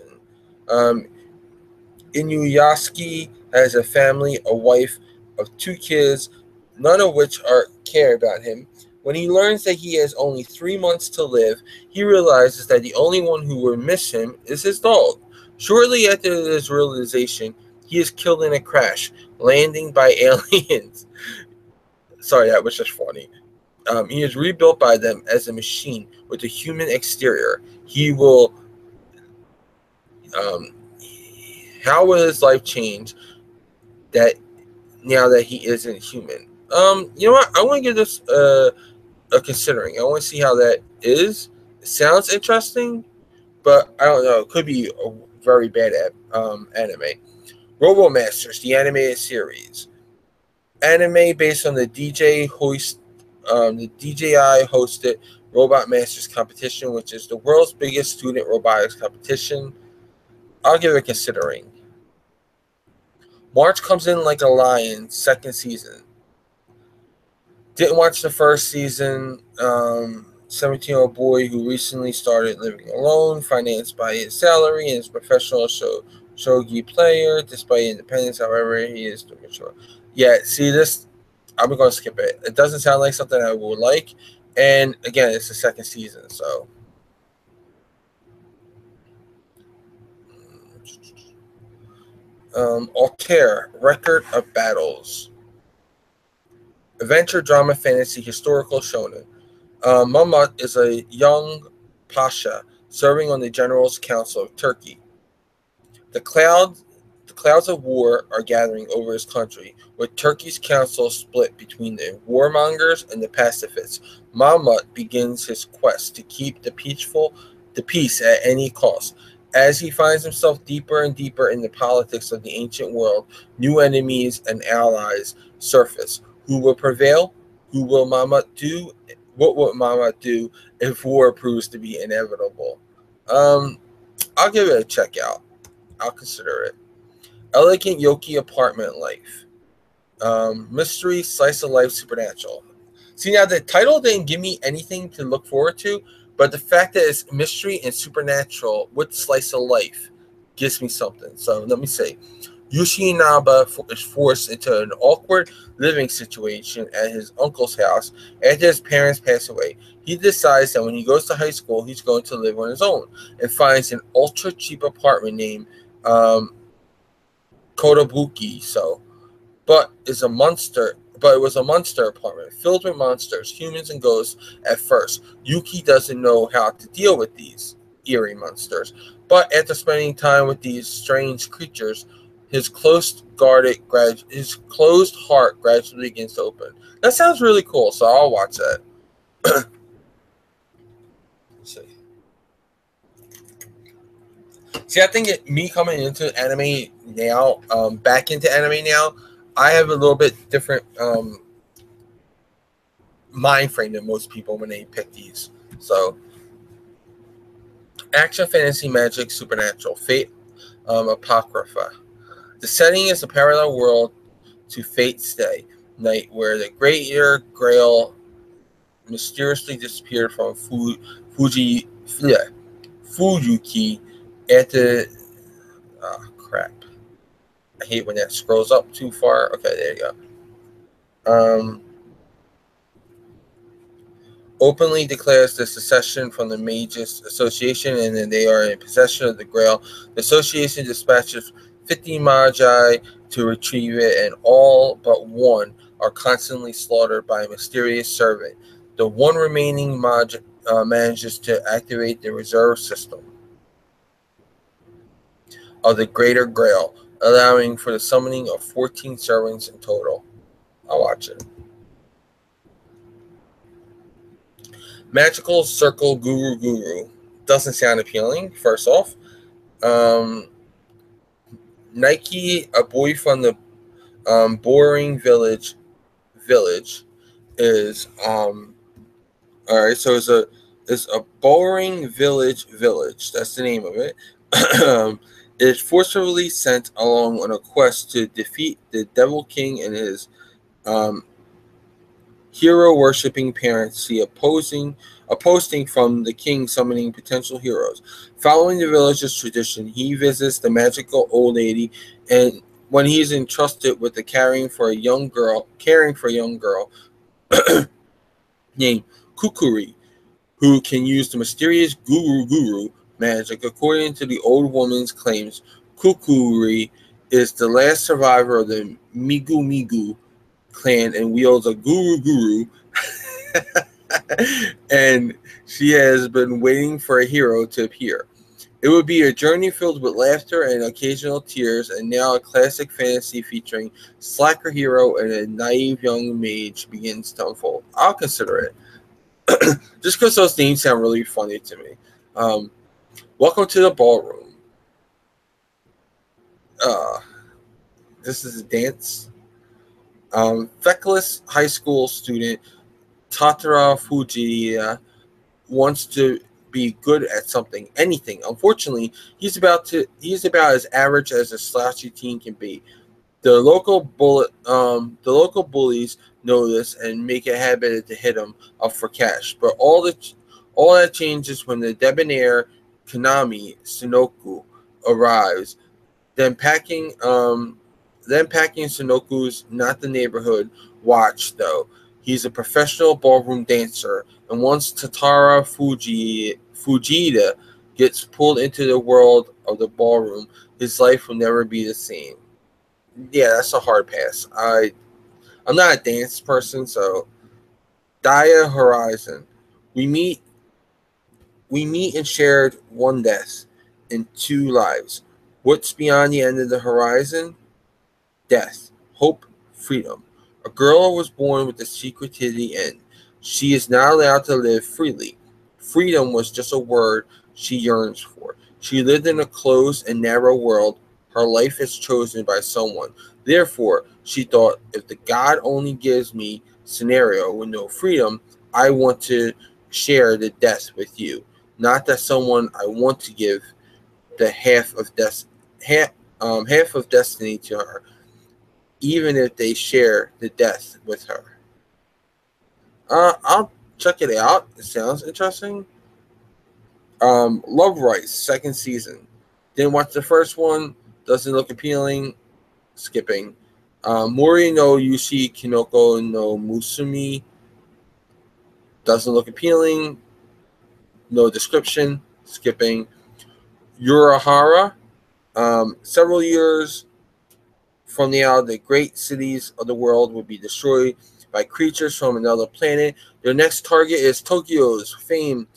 Inuyashiki has a family, a wife of 2 kids, none of which care about him. When he learns that he has only 3 months to live, he realizes that the only one who will miss him is his dog. Shortly after this realization, he is killed in a crash, landing by aliens. Sorry, that was just funny. He is rebuilt by them as a machine with a human exterior. He will. How will his life change that now that he isn't human? You know what? I want to give this a considering. I want to see how that is. It sounds interesting, but I don't know. It could be a very bad anime. Robo Masters, the animated series. Anime based on the DJI hosted Robot Masters competition, which is the world's biggest student robotics competition. I'll give it considering. March comes in like a lion, 2nd season. Didn't watch the 1st season. 17-year-old boy who recently started living alone, financed by his salary and his professional shogi player. Despite independence, however, he is too mature. Yeah, see this, I'm going to skip it. It doesn't sound like something I would like. And again, it's the 2nd season, so. Altair, Record of Battles. Adventure, drama, fantasy, historical shonen. Mahmut is a young pasha serving on the General's Council of Turkey. The clouds of war are gathering over his country, with Turkey's council split between the warmongers and the pacifists. Mahmut begins his quest to keep the peace at any cost. As he finds himself deeper and deeper in the politics of the ancient world, new enemies and allies surface. Who will prevail? Who will Mahmut do? What will Mahmut do if war proves to be inevitable? I'll give it a check out. I'll consider it. Elegant Yoki Apartment Life. Mystery, slice of life, supernatural. See, now the title didn't give me anything to look forward to, but the fact that it's mystery and supernatural with slice of life gives me something. So let me see. Yoshinaba is forced into an awkward living situation at his uncle's house after his parents pass away. He decides that when he goes to high school, he's going to live on his own and finds an ultra cheap apartment named Kotobuki. But it was a monster apartment filled with monsters, humans and ghosts at first. Yuki doesn't know how to deal with these eerie monsters. But after spending time with these strange creatures, his closed heart gradually begins to open. That sounds really cool, so I'll watch that. Let's see. See, I think me coming into anime now, back into anime now, I have a little bit different mind frame than most people when they pick these. So, action, fantasy, magic, supernatural, fate, apocrypha. The setting is a parallel world to Fate's Day night, where the Greater Grail mysteriously disappeared from Fuyuki at the crap. I hate when that scrolls up too far. Okay, there you go. Openly declares the secession from the Mages Association, and then they are in possession of the Grail. The association dispatches 50 Magi to retrieve it, and all but one are constantly slaughtered by a mysterious servant. The one remaining Magi manages to activate the reserve system of the Greater Grail, allowing for the summoning of 14 servants in total. I'll watch it. Magical Circle Guru. Doesn't sound appealing, first off. Nike, a boy from the boring village is alright, so it's a boring village. That's the name of it. Is forcibly sent along on a quest to defeat the Devil King and his hero-worshipping parents. See a posting from the king summoning potential heroes. Following the village's tradition, he visits the magical old lady, and when he is entrusted with the caring for a young girl named Kukuri, who can use the mysterious guru magic. According to the old woman's claims, Kukuri is the last survivor of the Migu clan and wields a guru and she has been waiting for a hero to appear. It would be a journey filled with laughter and occasional tears, and now a classic fantasy featuring slacker hero and a naive young mage begins to unfold. I'll consider it. Just because those names sound really funny to me. Welcome to the ballroom. This is a dance. Feckless high school student Tatara Fujiya wants to be good at something, anything. Unfortunately, he's about as average as a slouchy teen can be. The local bullies know this and make it a habit to hit him up for cash. But all that changes when the debonair Kanami Sunoku arrives. Then packing Sunoku's not the neighborhood watch though. He's a professional ballroom dancer, and once Tatara Fujita gets pulled into the world of the ballroom, his life will never be the same. Yeah, that's a hard pass. I'm not a dance person, so Dia Horizon. We meet and shared one death and two lives. What's beyond the end of the horizon? Death, hope, freedom. A girl was born with a secret to the end. She is not allowed to live freely. Freedom was just a word she yearns for. She lived in a closed and narrow world. Her life is chosen by someone. Therefore, she thought, if the God only gives me scenario with no freedom, I want to share the death with you. Not that someone I want to give the half of destiny to her, even if they share the death with her. I'll check it out. It sounds interesting. Love Rice, second season. Didn't watch the first one. Doesn't look appealing. Skipping. Mori no Yushi Kinoko no Musumi. Doesn't look appealing. No description. Skipping. Urahara. Several years from now, the great cities of the world will be destroyed by creatures from another planet. Their next target is Tokyo's famed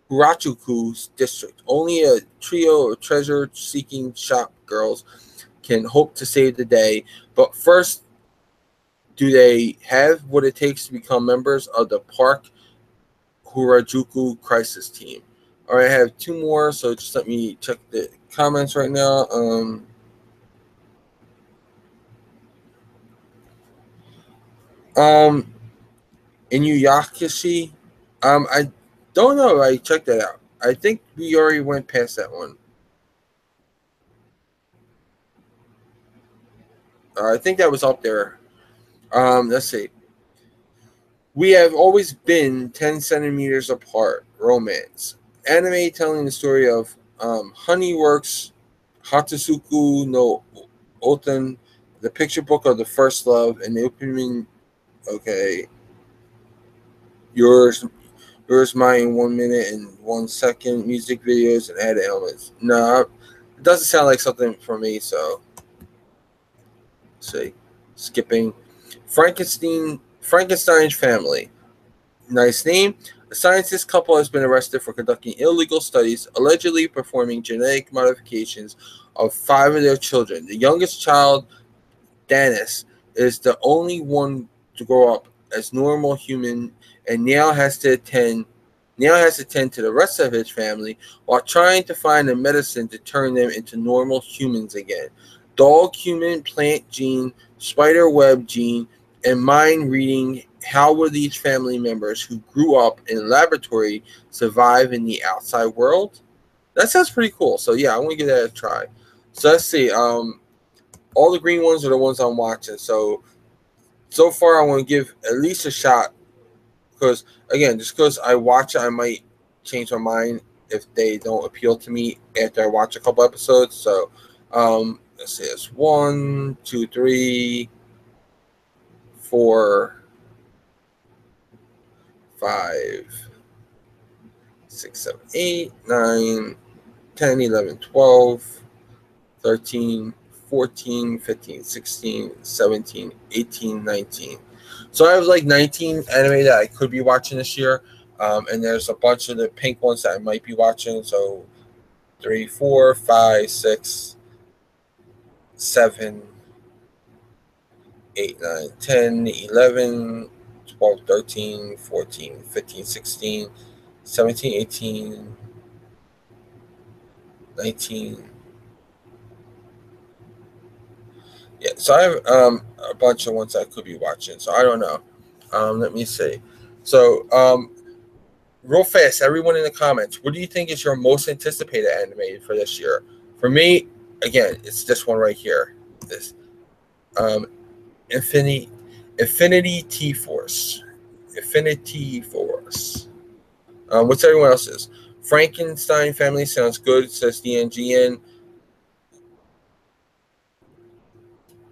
Harajuku's district. Only a trio of treasure-seeking shop girls can hope to save the day. But first, do they have what it takes to become members of the Park Harajuku Crisis Team? All right, I have two more, so just let me check the comments right now. Inuyasha. I don't know. I checked that out. I think we already went past that one. I think that was up there. Let's see. We have always been 10 centimeters apart. Romance. Anime telling the story of Honeyworks, Hatsusuku no Oten, the picture book of the first love, and the opening. Okay. Yours, mine, 1 minute and 1 second. Music videos and added elements. No, it doesn't sound like something for me, so. Let's see. Skipping. Frankenstein's family. Nice name. A scientist couple has been arrested for conducting illegal studies, allegedly performing genetic modifications of 5 of their children. The youngest child, Danis, is the only one to grow up as normal human and now has to tend to the rest of his family while trying to find a medicine to turn them into normal humans again. Dog human plant gene, spider web gene, and mind reading. How will these family members who grew up in a laboratory survive in the outside world? That sounds pretty cool. So yeah, I'm gonna give that a try. So let's see. All the green ones are the ones I'm watching. So far, I want to give at least a shot because again, just because I watch it, I might change my mind if they don't appeal to me after I watch a couple episodes. So let's see. It's 1, 2, 3, 4, 5, 6, 7, 8, 9, 10, 11, 12, 13, 14, 15, 16, 17, 18, 19. So I have like 19 anime that I could be watching this year. And there's a bunch of the pink ones that I might be watching. So 3, 4, 5, 6, 7, 8, 9, 10, 11, 12, 13, 14, 15, 16, 17, 18, 19. Yeah, so I have a bunch of ones I could be watching. So I don't know. Let me see. So real fast, everyone in the comments, what do you think is your most anticipated anime for this year? For me, again, it's this one right here. This um, Infini-T Force. Infinity Force. What's everyone else's? Frankenstein family sounds good, says DNGN.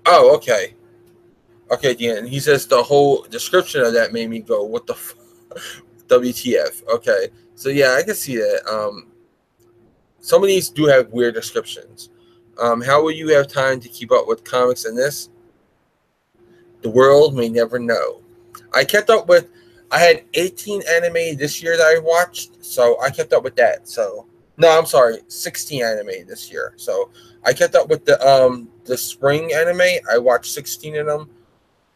Oh, okay. Okay, DN. He says the whole description of that made me go, what the WTF? Okay. So, yeah, I can see that. Some of these do have weird descriptions. How will you have time to keep up with comics in this? The world may never know. I kept up with. I had 18 anime this year that I watched, so I kept up with that. So no, I'm sorry, 16 anime this year. So I kept up with the spring anime. I watched 16 of them,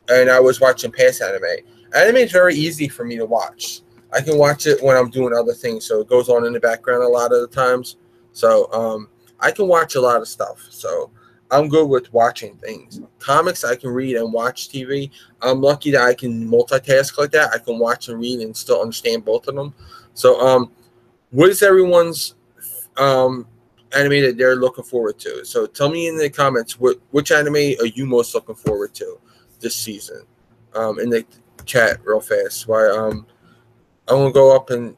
and I was watching past anime. Anime is very easy for me to watch. I can watch it when I'm doing other things, so it goes on in the background a lot of the times. So I can watch a lot of stuff. So I'm good with watching things. Comics I can read and watch TV. I'm lucky that I can multitask like that. I can watch and read and still understand both of them. So what is everyone's anime that they're looking forward to? So tell me in the comments which anime are you most looking forward to this season? In the chat real fast. Why I'm gonna go up and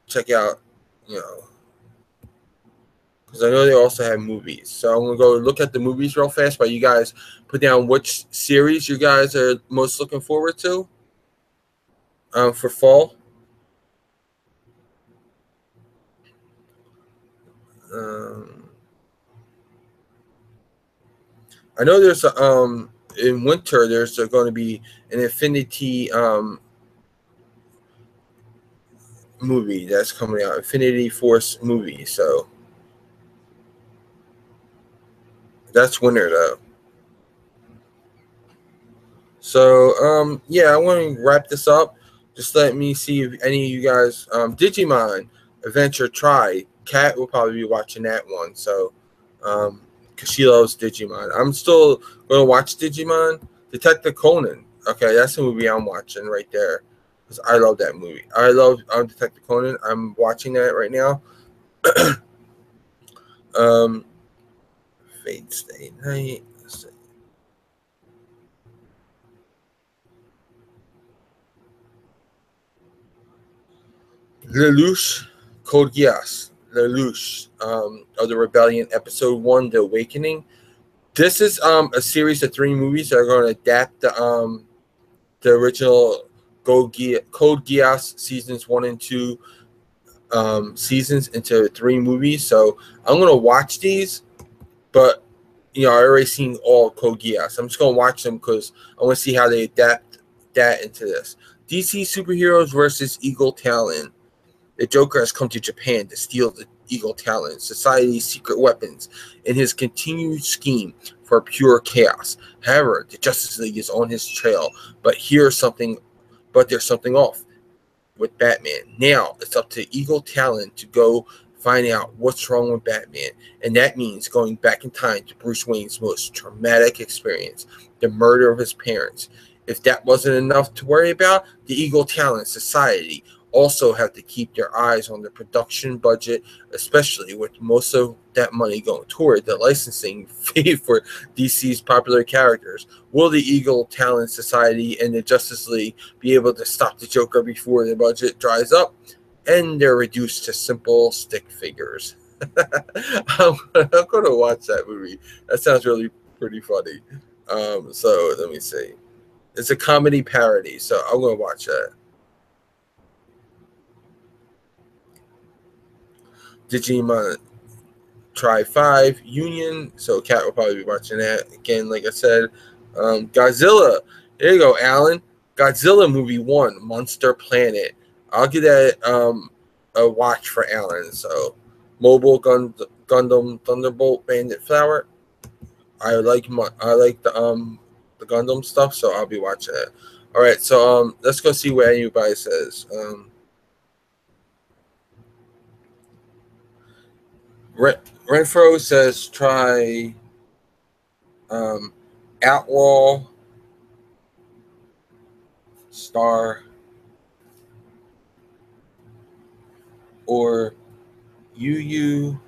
check out, you know, because I know they also have movies. So I'm gonna go look at the movies real fast while you guys put down which series you guys are most looking forward to for fall. Um, I know there's a in winter there's going to be an Infinity movie that's coming out, Infinity Force movie. So that's winter though. So yeah, I want to wrap this up. Just let me see if any of you guys Digimon Adventure Try. Kat will probably be watching that one. So because she loves Digimon. I'm still going to watch Digimon. Detective Conan. Okay, that's the movie I'm watching right there. Because I love that movie. I love Detective Conan. I'm watching that right now. Fate Stay Night. Lelouch, Code Geass. Lelouch of the Rebellion, Episode 1, The Awakening. This is a series of 3 movies that are going to adapt the original Code Geass seasons 1 and 2 seasons into 3 movies. So I'm going to watch these, but I already seen all Code Geass. I'm just going to watch them because I want to see how they adapt that into this. DC Superheroes versus Eagle Talon. The Joker has come to Japan to steal the Eagle Talon, society's secret weapons, in his continued scheme for pure chaos. However, the Justice League is on his trail, but there's something off with Batman. Now it's up to Eagle Talon to go find out what's wrong with Batman, and that means going back in time to Bruce Wayne's most traumatic experience, the murder of his parents. If that wasn't enough to worry about, the Eagle Talon Society also have to keep their eyes on the production budget, especially with most of that money going toward the licensing fee for DC's popular characters. Will the Eagle Talent Society and the Justice League be able to stop the Joker before the budget dries up and they're reduced to simple stick figures? I'm going to watch that movie. That sounds really pretty funny. So let me see. It's a comedy parody, so I'm going to watch that. Digimon Try 5 Union. So Kat will probably be watching that. Again, like I said, Godzilla. There you go, Alan. Godzilla Movie 1, Monster Planet. I'll give that a watch for Alan. So Mobile Gundam Thunderbolt Bandit Flower. I like the Gundam stuff, so I'll be watching it. All right, so let's go see what anybody says. Renfro says try Outlaw Star or Yu Yu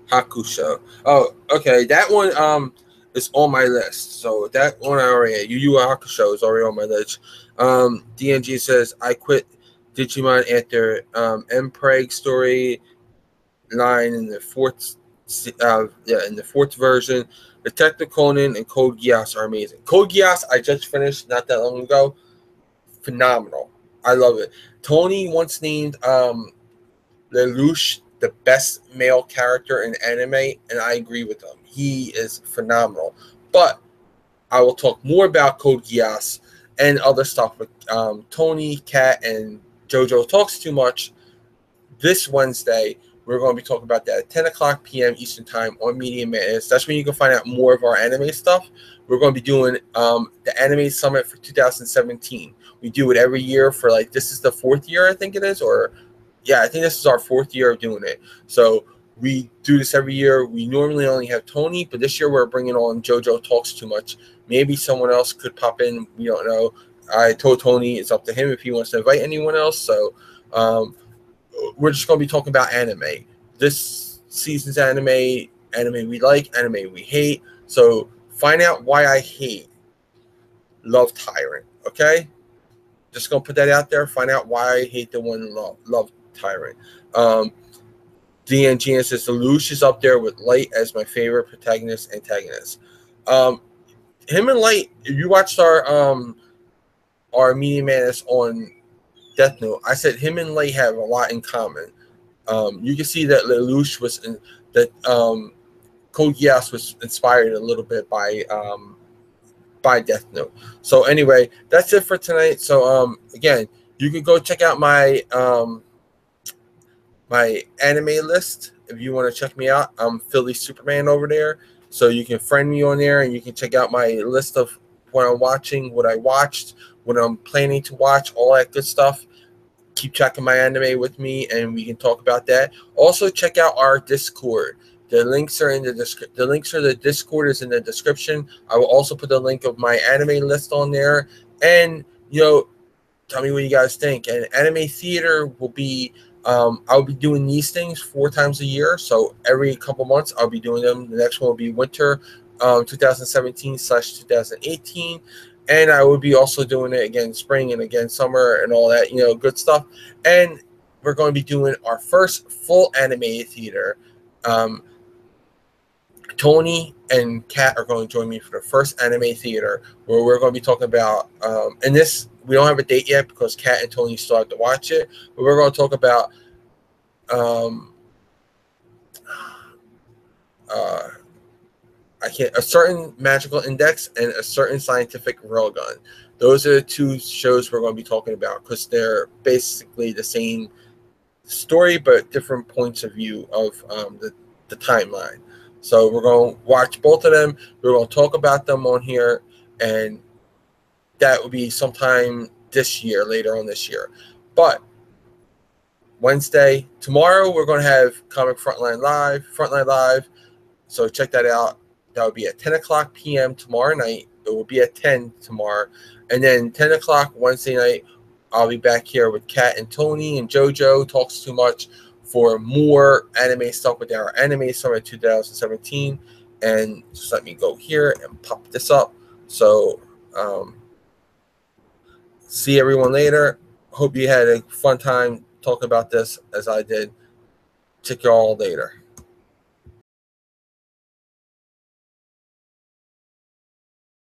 Hakusho. Oh, okay. That one is on my list. So that one I already had. Yu Yu Hakusho is already on my list. DNG says I quit Digimon after M-Preg story line in the fourth version. Detective Conan and Code Geass are amazing. Code Geass I just finished not that long ago. Phenomenal. I love it. Tony once named Lelouch the best male character in anime, and I agree with him. He is phenomenal. But I will talk more about Code Geass and other stuff with Tony, Kat, and JoJo Talks Too Much this Wednesday. We're going to be talking about that at 10 o'clock p.m. Eastern Time on Media Madness. That's when you can find out more of our anime stuff. We're going to be doing the Anime Summit for 2017. We do it every year for this is the 4th year, I think it is, or yeah, I think this is our 4th year of doing it. So we do this every year. We normally only have Tony, but this year we're bringing on JoJo Talks Too Much. Maybe someone else could pop in. We don't know. I told Tony it's up to him if he wants to invite anyone else. So we're just going to be talking about anime. This season's anime we like, anime we hate. So find out why I hate Love Tyrant, okay? Just going to put that out there. Find out why I hate the one Love Tyrant. DNG says Lelouch is up there with Light as my favorite protagonist, antagonist. Him and Light, if you watched our Media Madness on Death Note, I said him and Light have a lot in common. You can see that Lelouch was Code Geass was inspired a little bit by Death Note. So anyway, that's it for tonight. So again, you can go check out my my anime list. If you want to check me out, I'm Philly Superman over there. So you can friend me on there and you can check out my list of what I'm watching, what I watched, what I'm planning to watch, all that good stuff. Keep checking my anime with me and we can talk about that. Also check out our Discord. The links are in the links for the Discord is in the description. I will also put the link of my anime list on there. And tell me what you guys think. And anime theater will be I'll be doing these things 4 times a year. So every couple months I'll be doing them. The next one will be winter 2017/2018. And I will be also doing it again spring and again summer and all that, good stuff. And we're going to be doing our first full anime theater. Tony and Kat are going to join me for the first anime theater where we're going to be talking about, and this, we don't have a date yet because Kat and Tony still have to watch it, but we're going to talk about a certain magical index and a certain scientific railgun. Those are the 2 shows we're going to be talking about because they're basically the same story but different points of view of the timeline. So we're going to watch both of them. We're going to talk about them on here, and that will be sometime this year, later on this year. But Wednesday, tomorrow, we're going to have Comic Frontline Live. So check that out. That will be at 10 o'clock p.m. tomorrow night. It will be at 10 tomorrow. And then 10 o'clock Wednesday night, I'll be back here with Kat and Tony and JoJo Talks Too Much for more anime stuff with our Anime Summit 2017. And just let me go here and pop this up. So see everyone later. Hope you had a fun time talking about this as I did. Check you all later.